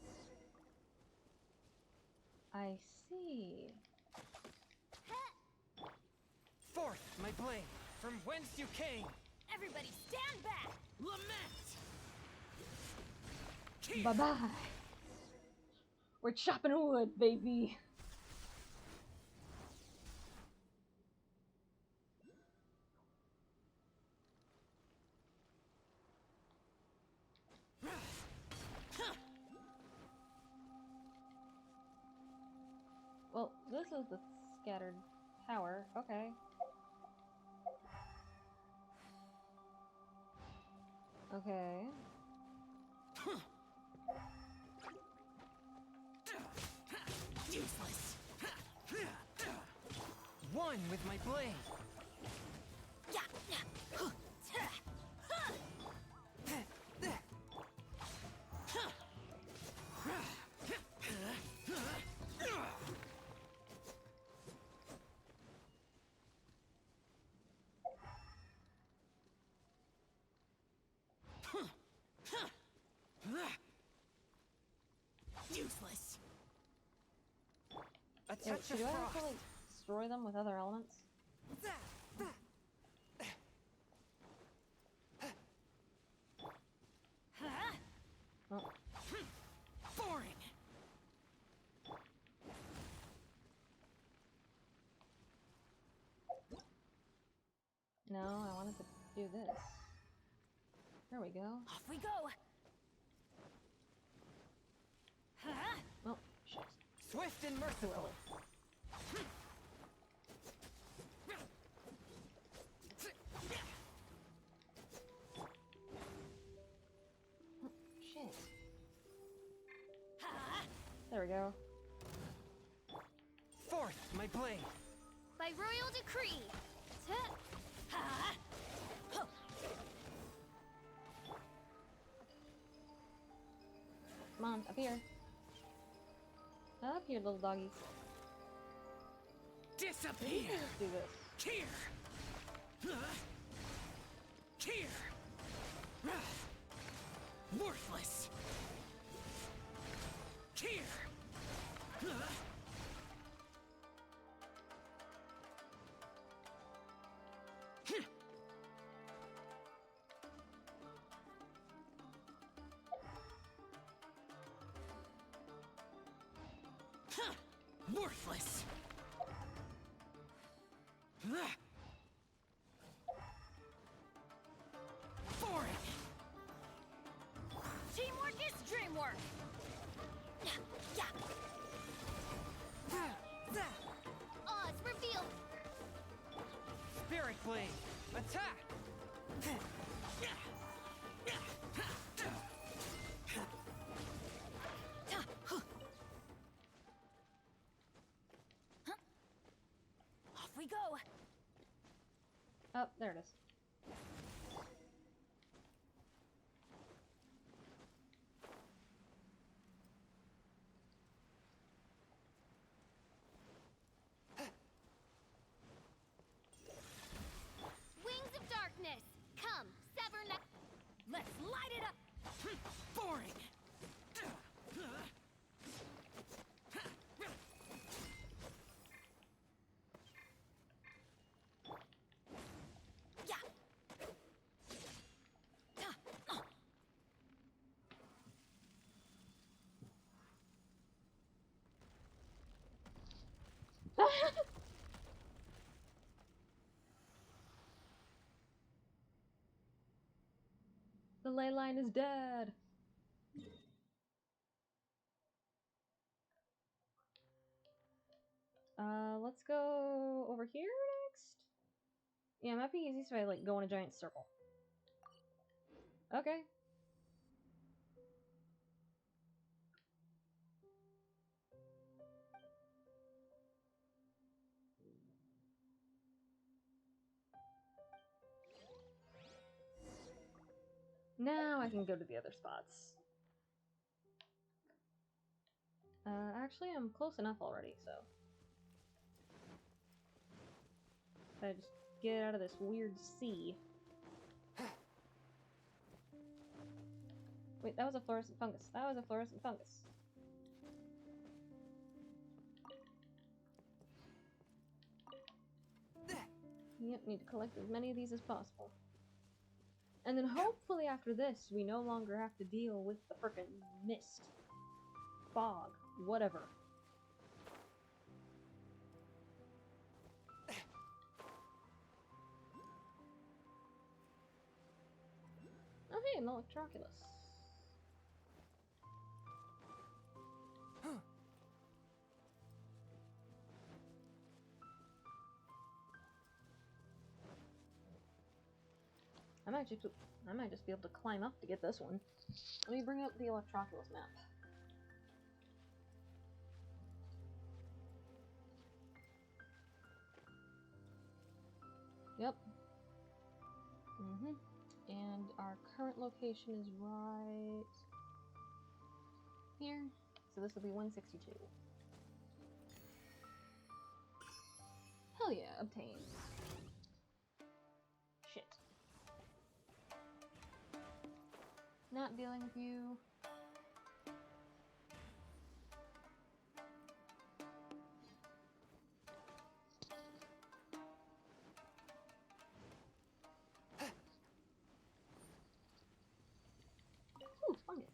I see. Forth, my blade, from whence you came. Everybody stand back! Lament! Bye-bye. We're chopping wood, baby. Well, this is the scattered power. Okay. Okay. Useless! One with my blade. Useless. A Yeah, touch should of I frost. actually destroy them with other elements? Oh. Boring. No, I wanted to do this. There we go. Off we go! Oh, shit. Swift and merciful. Shit. There we go. Forth, my blade. By royal decree. Come on, up here. Up here, little doggies. Disappear. Let's do this. Here. Here. Worthless. Here. Huh. Worthless! Boring! Teamwork is dreamwork! Oz, reveal! Spirit Blade! Attack! Off we go! Oh, there it is. Wings of darkness! Come, sever Let's light it up! Boring! The ley line is dead. Let's go over here next. Yeah, it might be easiest if I like go in a giant circle. Okay. Now I can go to the other spots. Actually, I'm close enough already, so. If I just get out of this weird sea. Wait, that was a fluorescent fungus. That was a fluorescent fungus. Yep, need to collect as many of these as possible. And then hopefully after this, we no longer have to deal with the frickin' mist. Fog. Whatever. Oh hey, an Electroculus. I might just be able to climb up to get this one. Let me bring up the Electroculus map. Yep. And our current location is right here. So this will be 162. Hell yeah, obtained. Shit. Not dealing with you. Ooh, fungus.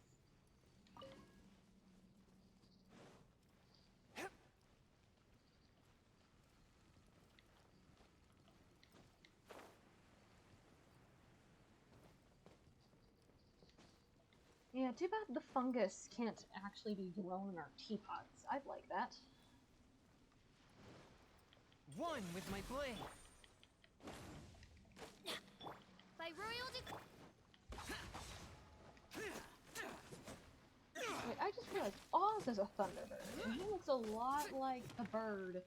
Yeah, too bad the fungus can't actually be grown in our teapots. I'd like that. One with my blade! By royal Wait, I just realized Oz is a thunderbird, and he looks a lot like the bird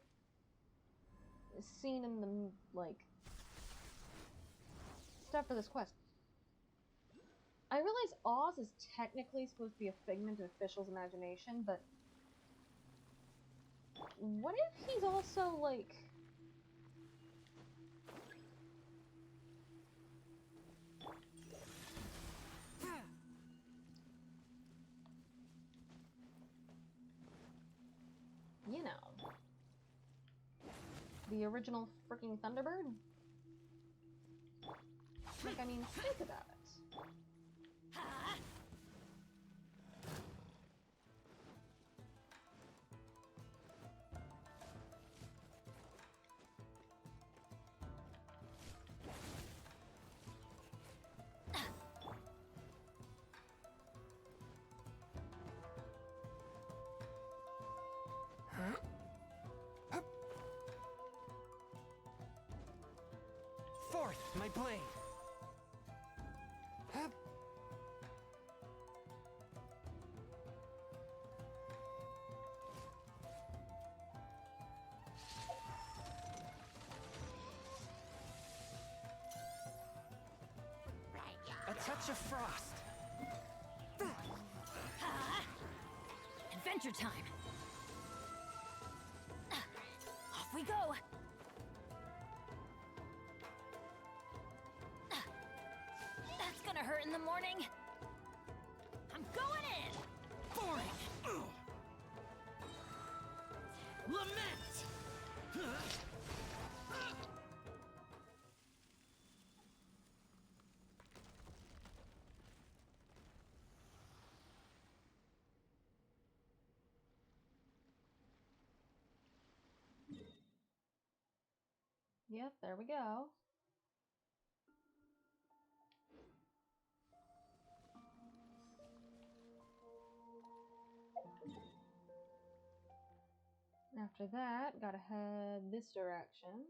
seen in the, like, stuff for this quest. I realize Oz is technically supposed to be a figment of official's imagination, but what if he's also, like... you know, the original freaking Thunderbird? Like, I mean, think about it. Forth, my blade! Hup. A touch of frost. Adventure time! Off we go! That's gonna hurt in the morning! I'm going in! Boring! Lament! Yep, there we go. After that, gotta head this direction.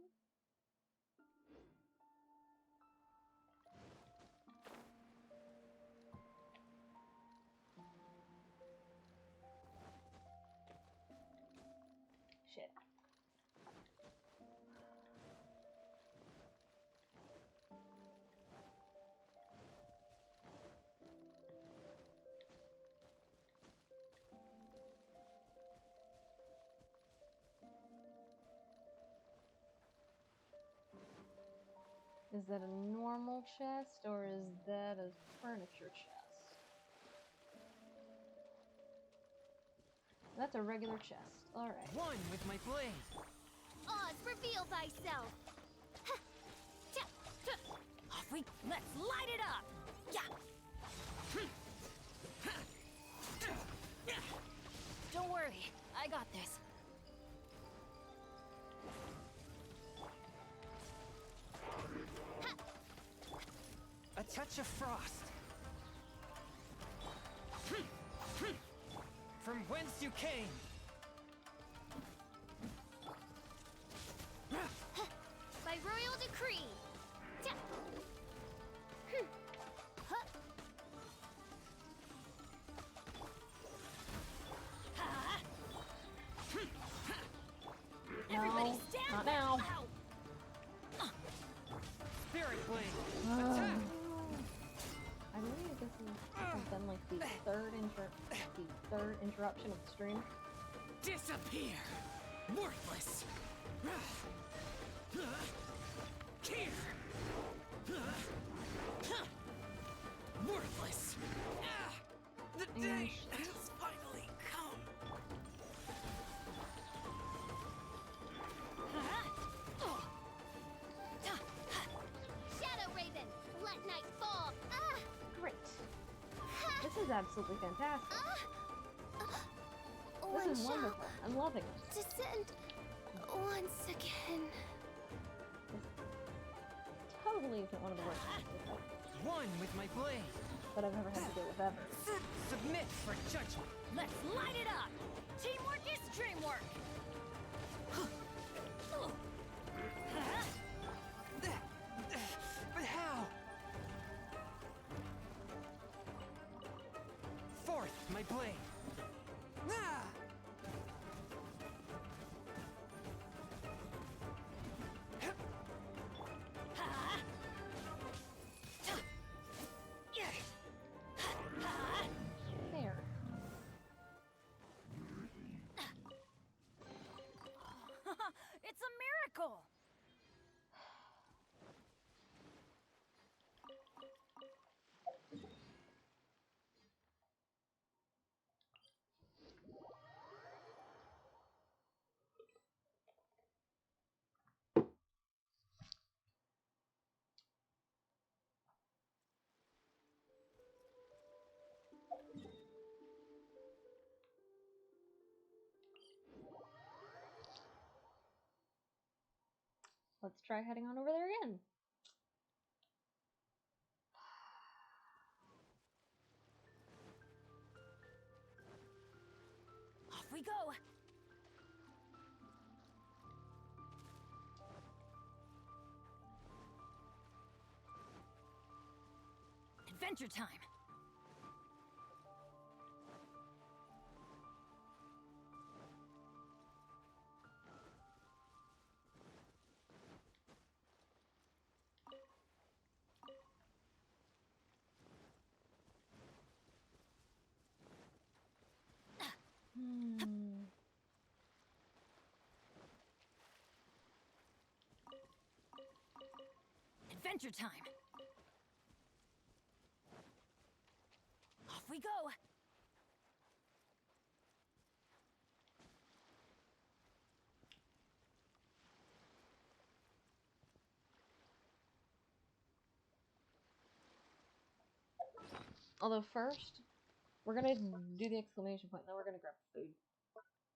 Shit. Is that a normal chest, or is that a furniture chest? That's a regular chest. Alright. One with my blade! Oz, reveal thyself! Off we... Let's light it up! Yeah! Don't worry, I got this. A touch of frost. From whence you came. By royal decree! Everybody No, stand not back. now. Spirit blade. I Attack. believe this has been like the third interruption of the stream. Disappear! Worthless! Here! Worthless! The day has finally come! Shadow Raven, let night fall! Great. This is absolutely fantastic. This is wonderful. I'm loving it. Descend once again. Totally isn't one of the worst things One with my blade! that I've ever had to deal with ever. Submit for judgment! Let's light it up! Teamwork is dreamwork! But how? Forth, my blade! Ah! There. It's a miracle! Let's try heading on over there again. Off we go! Adventure time! Adventure time! Off we go! Although first, we're gonna do the exclamation point, then we're gonna grab food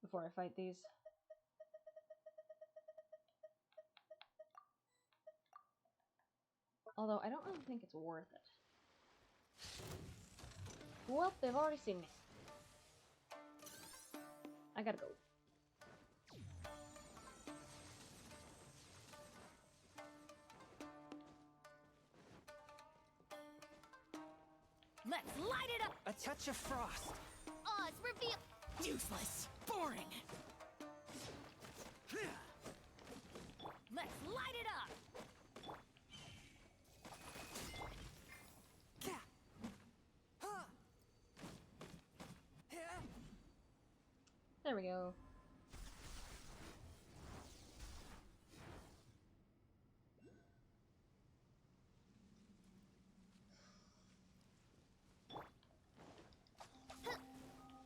before I fight these. Although I don't really think it's worth it. Well, they've already seen me. I gotta go. Let's light it up! A touch of frost. Oz, reveal. Useless! Boring! Let's light it up! There we go.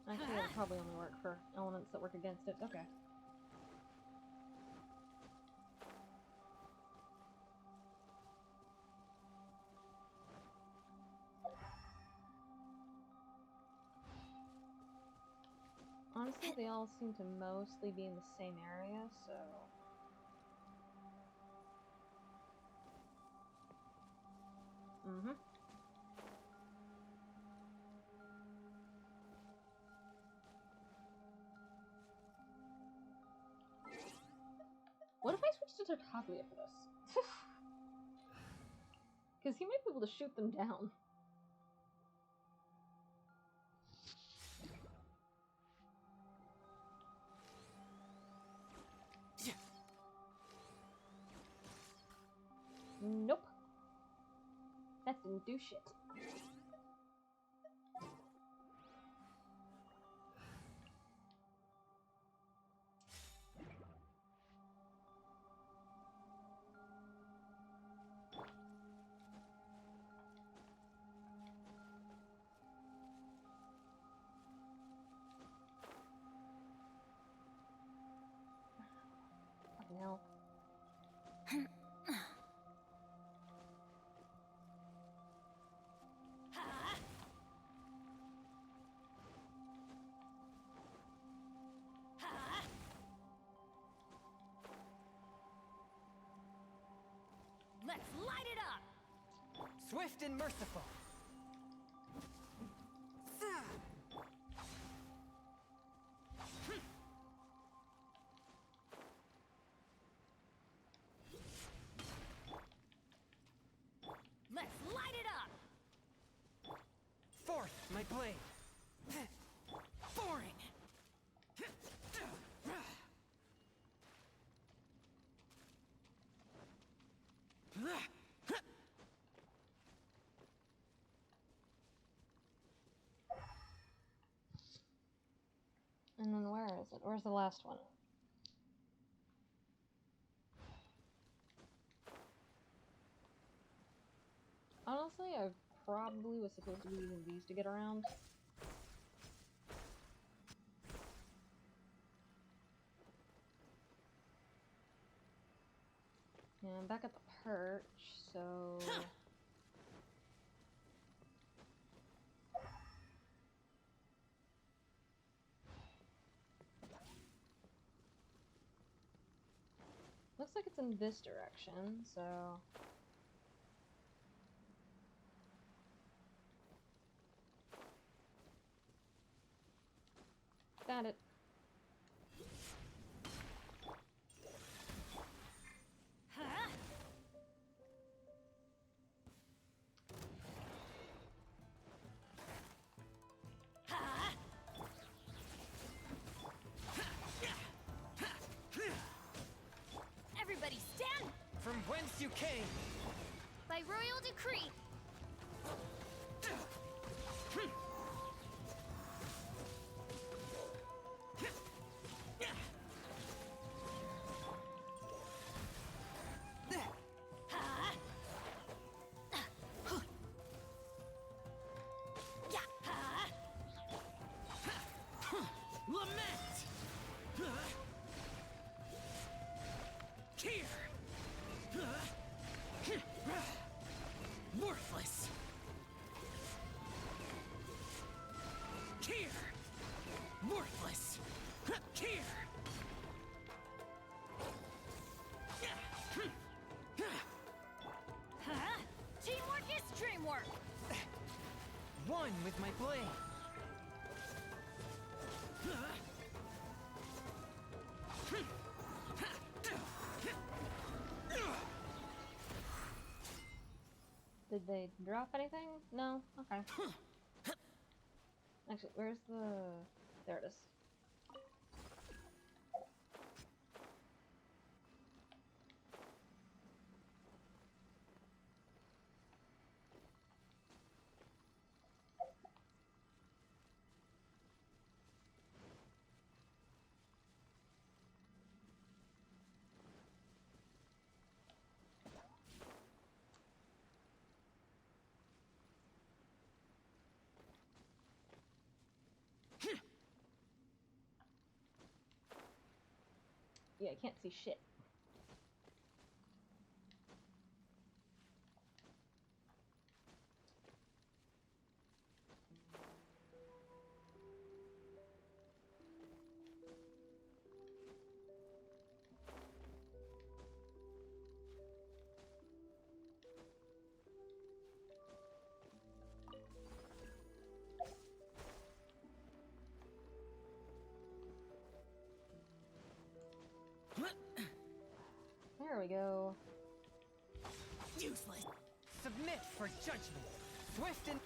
Actually, it'll probably only work for elements that work against it. Okay. Honestly, they all seem to mostly be in the same area, so... What if I switched to Tartaglia for this? Because he might be able to shoot them down. Nope. That didn't do shit. Fucking hell. Let's light it up! Swift and merciful. Let's light it up! Forth, my blade. Boring! And then where is it? Where's the last one? Honestly, I probably was supposed to be using these to get around. Yeah, I'm back at the perch, so... Looks like it's in this direction, so... Got it. Okay. By royal decree. Worthless. Here. Worthless. Here. Teamwork is dreamwork. One with my blade. Did they drop anything? No? Okay. Actually, where's the... There it is. Yeah, I can't see shit. There we go. Useless. Submit for judgment. Swift and...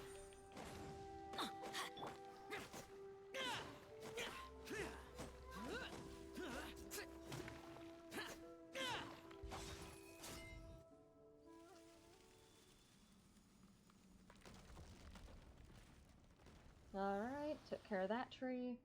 Alright, took care of that tree.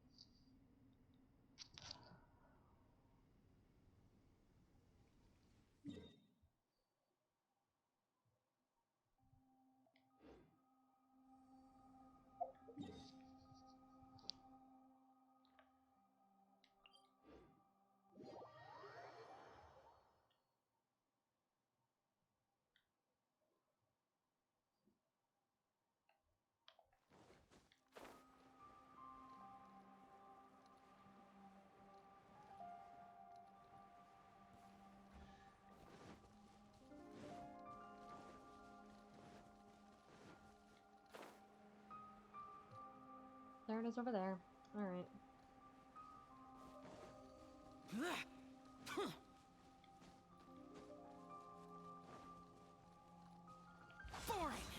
There it is over there. Alright. Boring.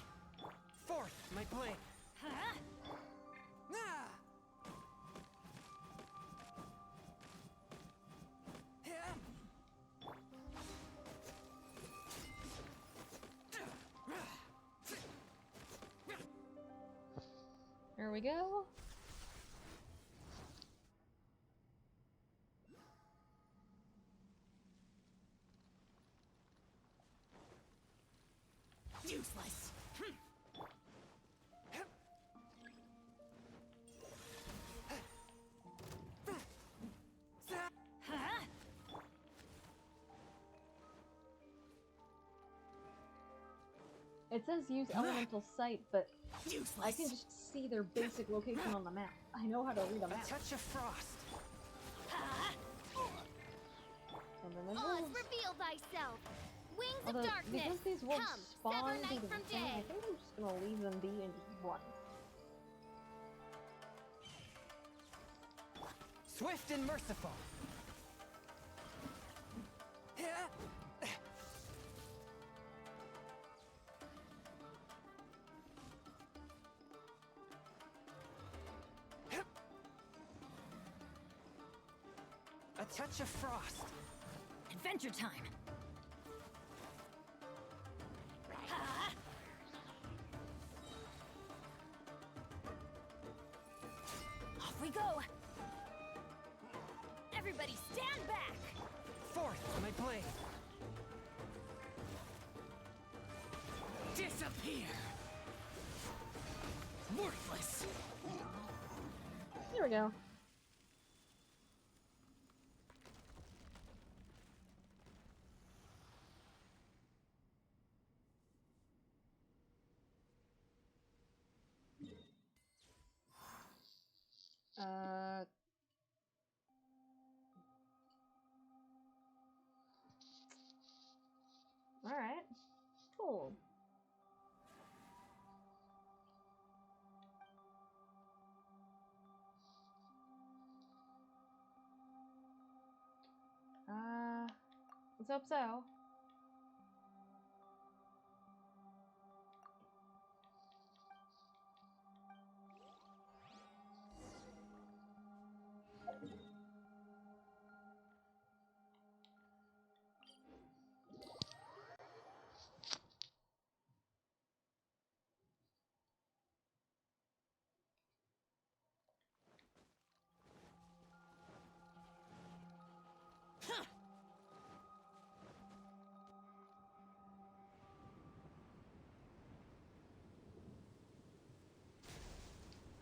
Fourth, my blade. There we go. Useless. It says use elemental sight, but Useless. I can just see their basic location on the map. I know how to read a map. A touch of frost. And then there's Oz, wolves. reveal thyself. Wings Although, of darkness. because these wolves Come, spawn sever through night the from weekend, I day. think I'm just gonna leave them be and just run. Swift and merciful. A touch of frost. Adventure time! go! Everybody stand back! Forth, my blade! Disappear! Worthless! There we go. Alright. Cool. Let's hope so.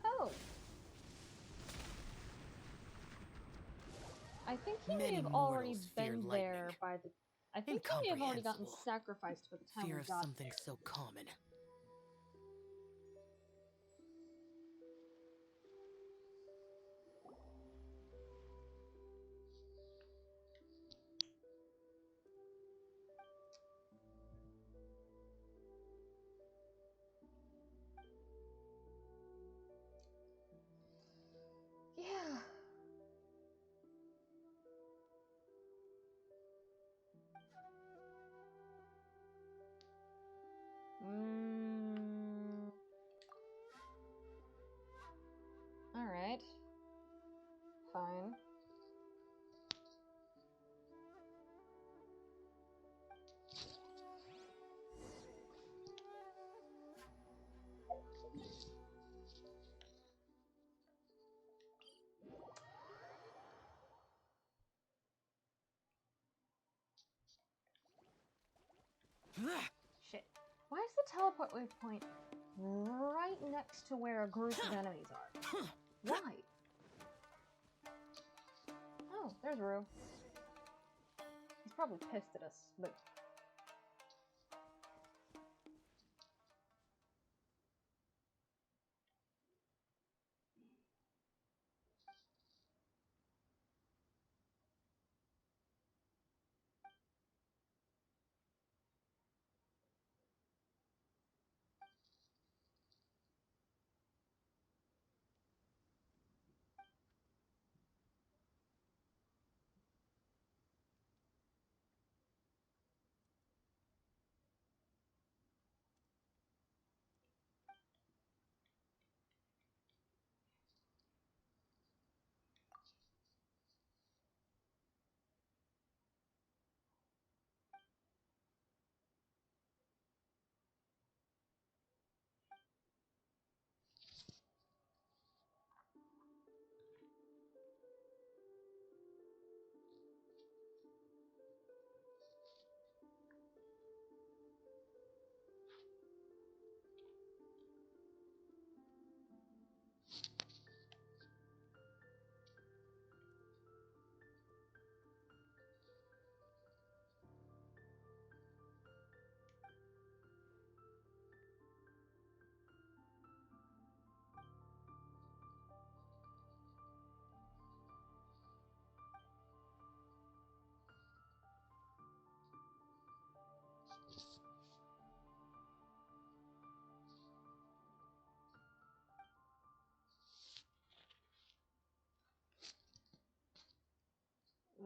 Oh. I think he may Many have already mortals fear been lightning. there by the... I think he may have already gotten Incomprehensible. sacrificed by the time Fear we of got something there. so common. Yeah. Alright. Fine. Shit. Why is the teleport waypoint right next to where a group of enemies are? Why? Oh, there's Rue. He's probably pissed at us, but...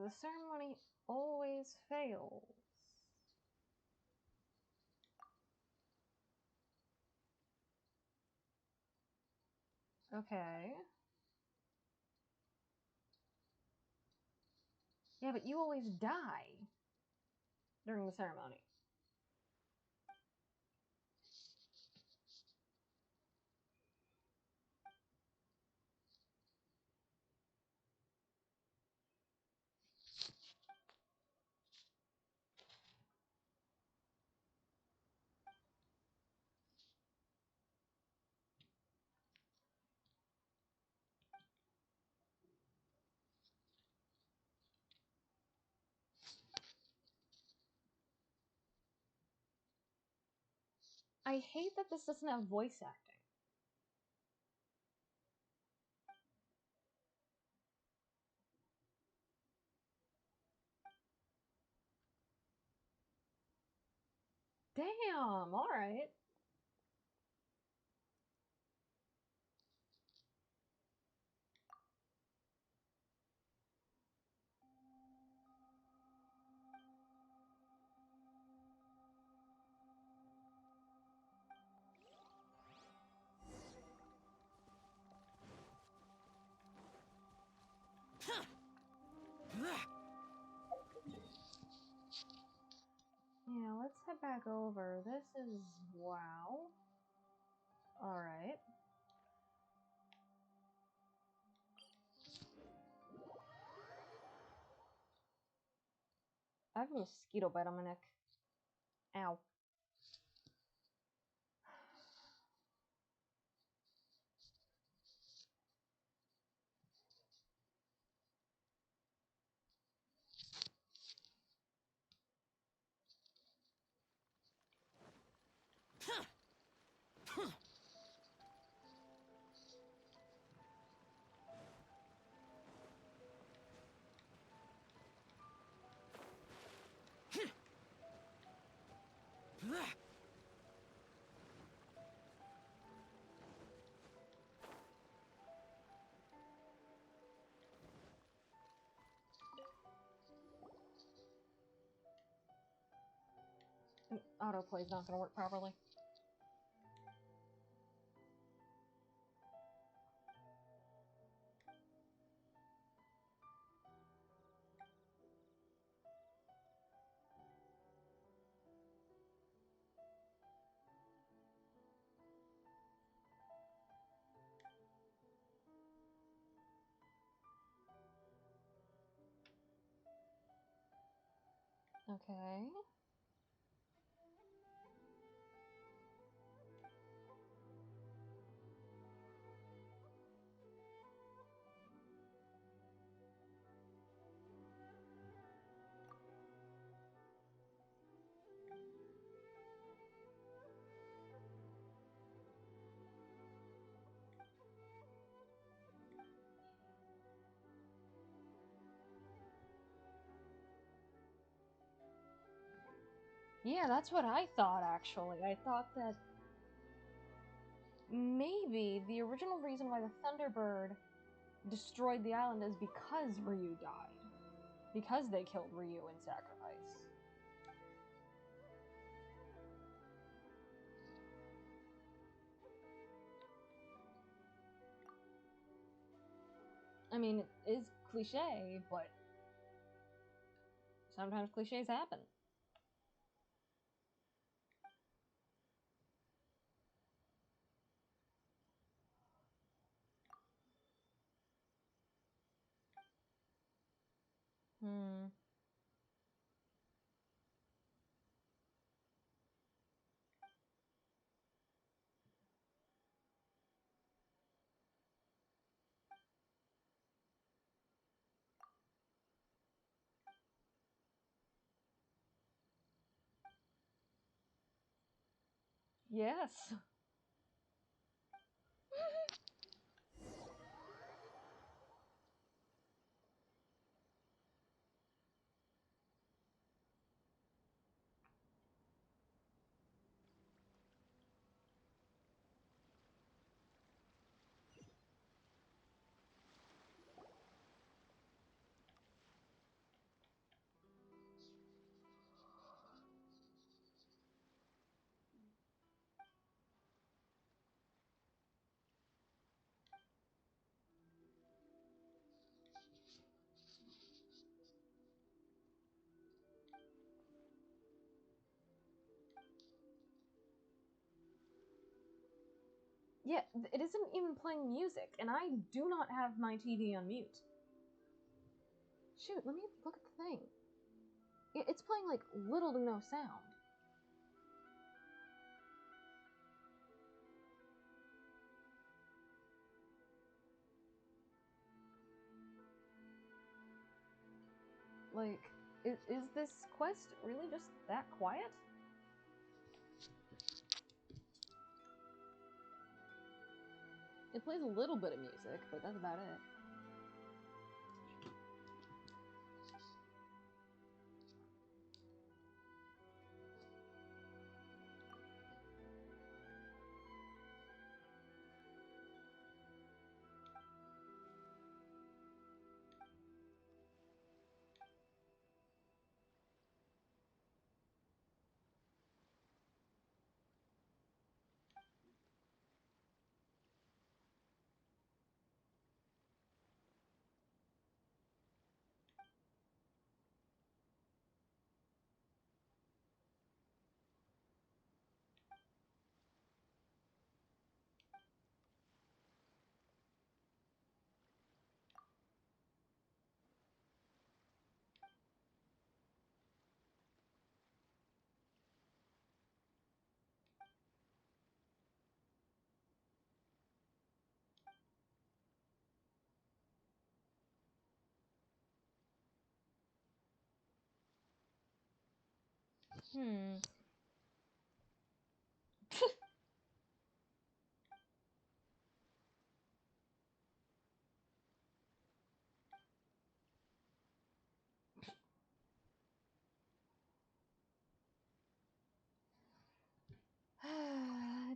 The ceremony always fails. Okay. Yeah, but you always die during the ceremony. I hate that this doesn't have voice acting. Damn, alright. Yeah, let's head back over. This is wow. Alright. I have a mosquito bite on my neck. Ow. Autoplay's not gonna work properly. Okay. Yeah, that's what I thought, actually. I thought that maybe the original reason why the Thunderbird destroyed the island is because Ryu died. Because they killed Ryu in sacrifice. I mean, it is cliche, but sometimes cliches happen. Hmm. Yes. Yeah, it isn't even playing music, and I do not have my TV on mute. Shoot, let me look at the thing. It's playing, like, little to no sound. Like, is this quest really just that quiet? It plays a little bit of music, but that's about it.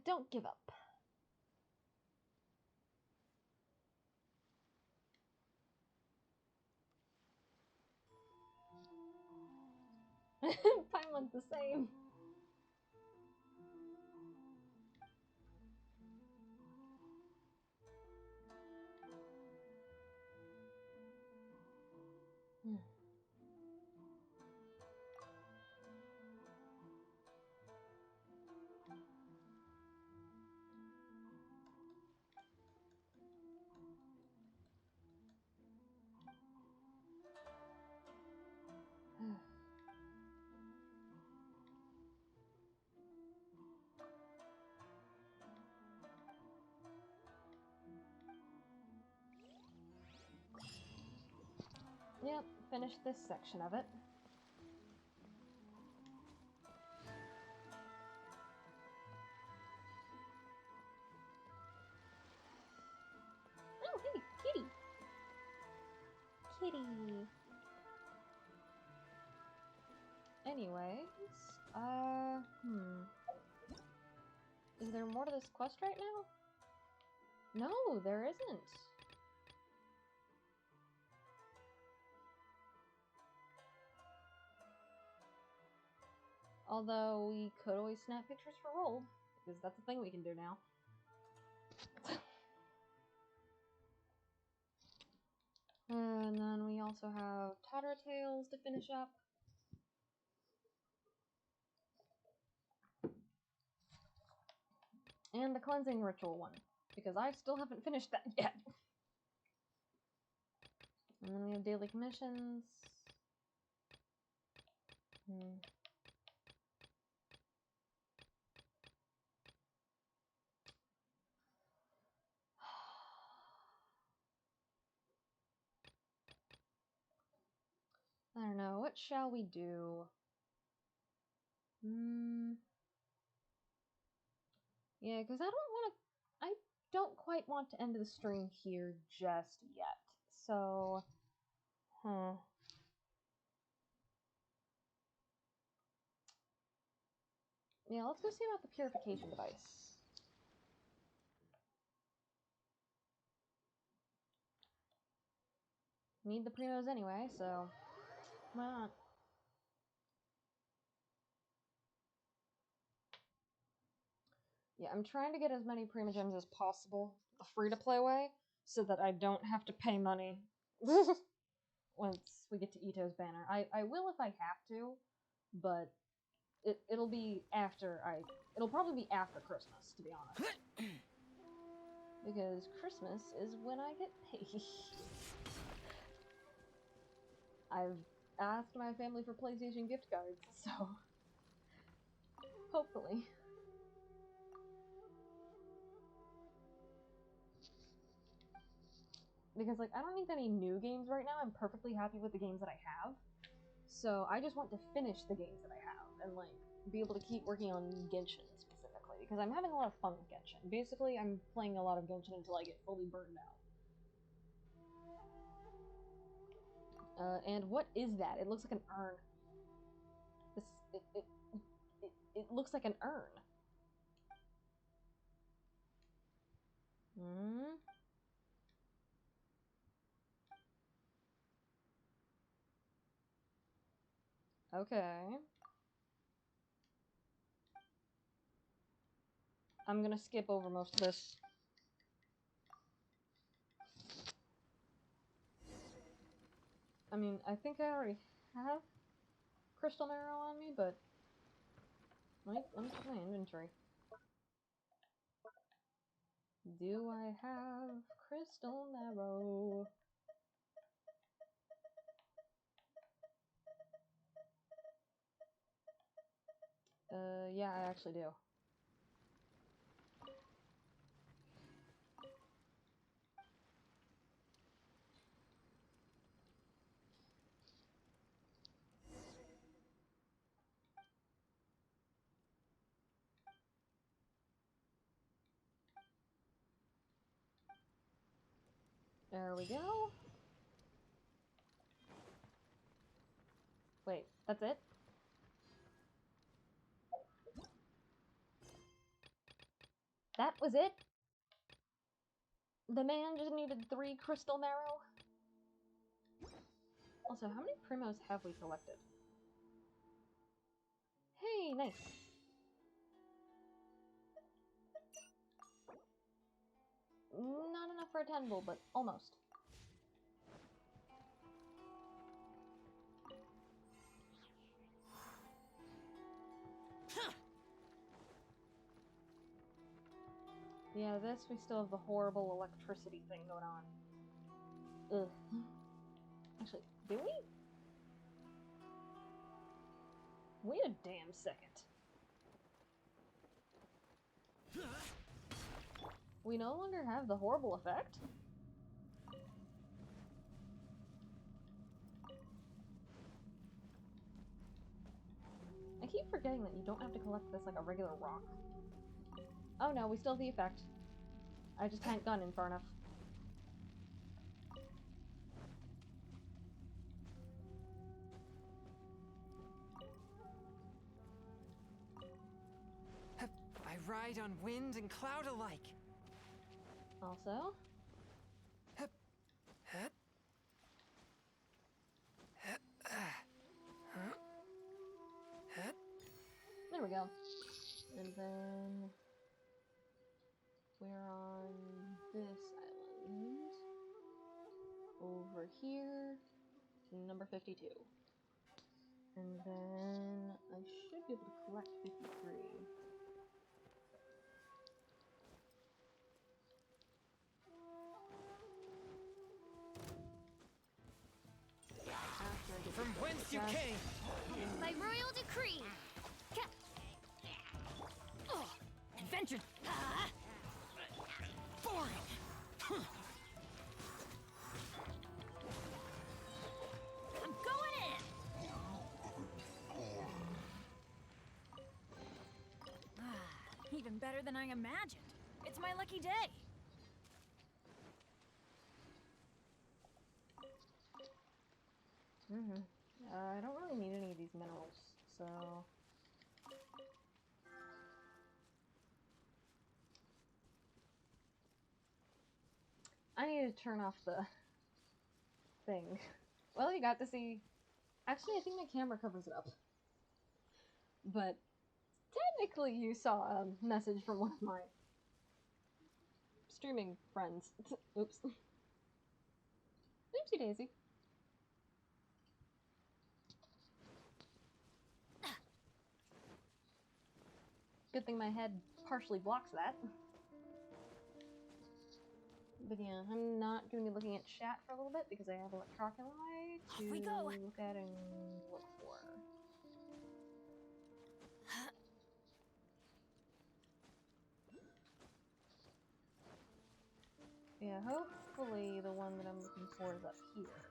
Don't give up. Paimon's the same. Yep, finished this section of it. Oh, hey, kitty! Kitty! Anyways, is there more to this quest right now? No, there isn't. Although we could always snap pictures for Rold, because that's a thing we can do now. And then we also have Tattertails to finish up. And the cleansing ritual one, because I still haven't finished that yet. And then we have daily commissions. I don't know, what shall we do? Yeah, because I don't quite want to end the stream here just yet. So, yeah, let's go see about the purification device. Need the primos anyway, so why not? Yeah, I'm trying to get as many primogems as possible the free-to-play way, so that I don't have to pay money once we get to Ito's banner. I will if I have to, but it'll be after it'll probably be after Christmas, to be honest. Because Christmas is when I get paid. I've asked my family for PlayStation gift cards, so hopefully. Because, like, I don't need any new games right now. I'm perfectly happy with the games that I have. So I just want to finish the games that I have and, like, be able to keep working on Genshin specifically. because I'm having a lot of fun with Genshin. Basically, I'm playing a lot of Genshin until I get fully burned out. And what is that? It looks like an urn. It looks like an urn. Hmm. Okay. I'm gonna skip over most of this. I mean, I think I already have Crystal Marrow on me, but let me check my inventory. Do I have Crystal Marrow? Yeah, I actually do. There we go. Wait, that's it? That was it? The man just needed 3 Crystal Marrow? Also, how many primos have we collected? Hey, nice. Not enough for a 10-bull, but almost. Yeah, this, we still have the horrible electricity thing going on. Ugh. Actually, do we? Wait a damn second. We no longer have the horrible effect? I keep forgetting that you don't have to collect this like a regular rock. Oh no, we still have the effect. I just hadn't gone in far enough. I ride on wind and cloud alike. Also, there we go. And then we're on this island. Over here to number 52. And then I should be able to collect 53. From whence you came! By royal decree! Adventure! Boring! I'm going in! Even better than I imagined. It's my lucky day. I don't really need any of these minerals, so... I need to turn off the thing. Well, you got to see... Actually, I think my camera covers it up. But technically you saw a message from one of my streaming friends. Oops. Oopsie daisy. Good thing my head partially blocks that. But yeah, I'm not going to be looking at chat for a little bit because I have Electroculi to look at and look for. Yeah, hopefully the one that I'm looking for is up here.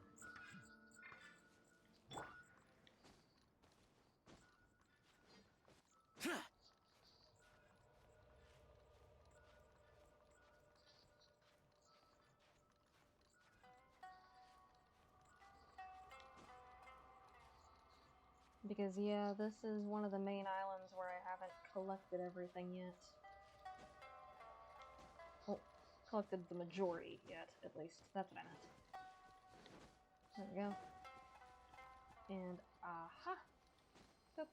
Because, yeah, this is one of the main islands where I haven't collected everything yet. Well, collected the majority yet, at least. That's what I meant. There we go. And, aha! Boop.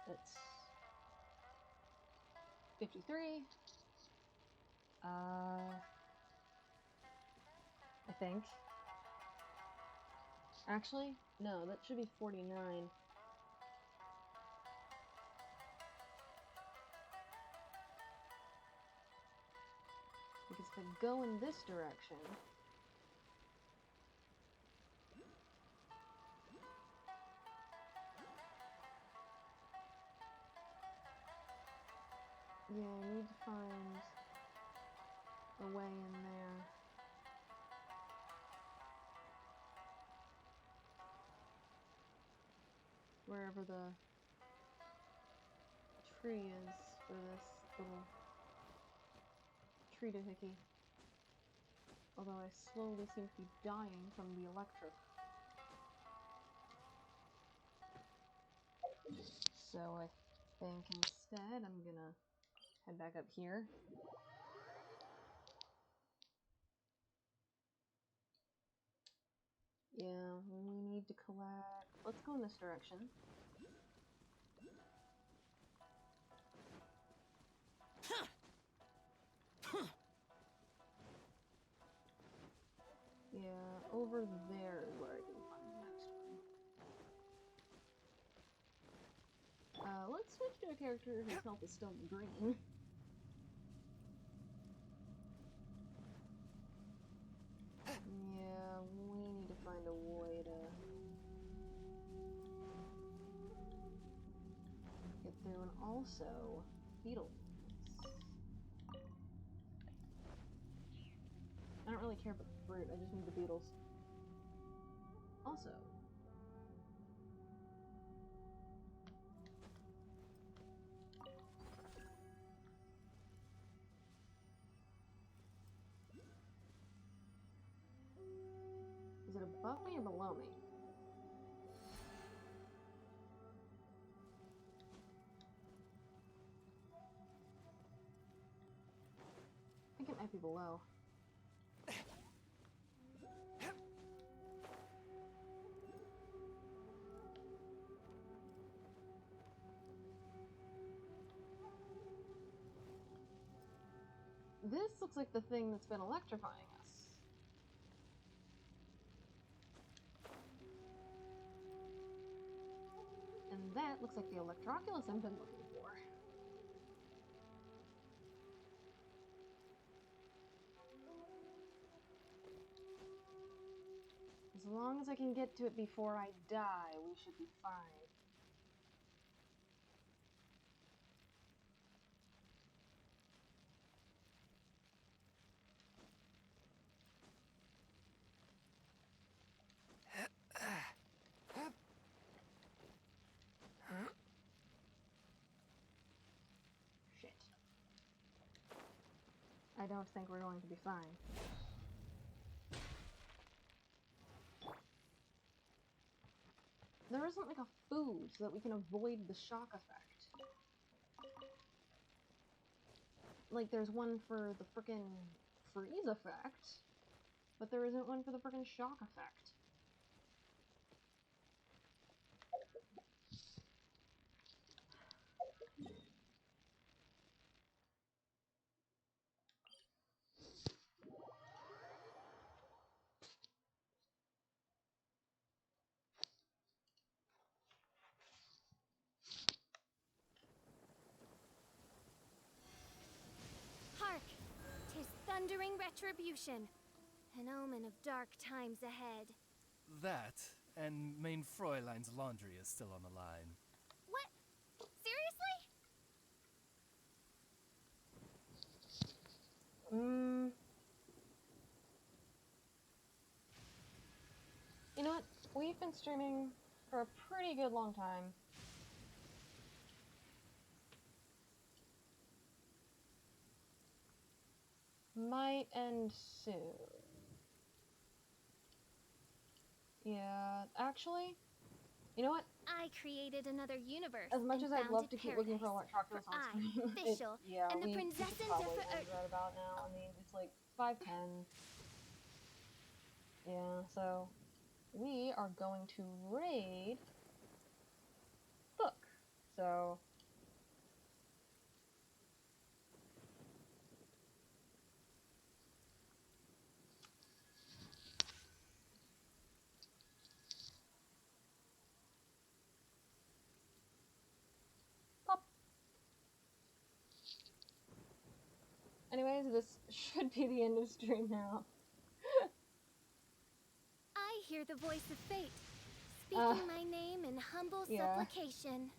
It's 53. I think. Actually, no, that should be 49. Because if I go in this direction... Yeah, I need to find a way in there. Wherever the tree is for this little tree doohickey. Although I slowly seem to be dying from the electric. So I think instead I'm gonna head back up here. Yeah, we need to collect... Let's go in this direction. Yeah, over there is where I can find the next one. Let's switch to a character whose health is still green. Yeah, we need to find a way to get through, and also beetles. I don't really care about the fruit, I just need the beetles. Also, is it above me or below me? I think it might be below. This looks like the thing that's been electrifying us. And that looks like the Electroculus I've been looking for. As long as I can get to it before I die, we should be fine. Shit. I don't think we're going to be fine. There isn't like a food so that we can avoid the shock effect. Like there's one for the frickin' freeze effect, but there isn't one for the frickin' shock effect. Hark! 'Tis thundering retribution, an omen of dark times ahead. That, and main Fräulein's laundry is still on the line. What? Seriously? You know what? We've been streaming for a pretty good long time. Might end soon. Yeah, actually, you know what? I created another universe. As much as I'd love to keep looking for paradise Electroculus on screen, Fischl, yeah, and the we princess should and probably Defa- end right about now. I mean, it's like 5:10. Yeah, so we are going to raid Book. So pop. Anyways, this should be the end of stream now. I hear the voice of fate, speaking my name in humble supplication.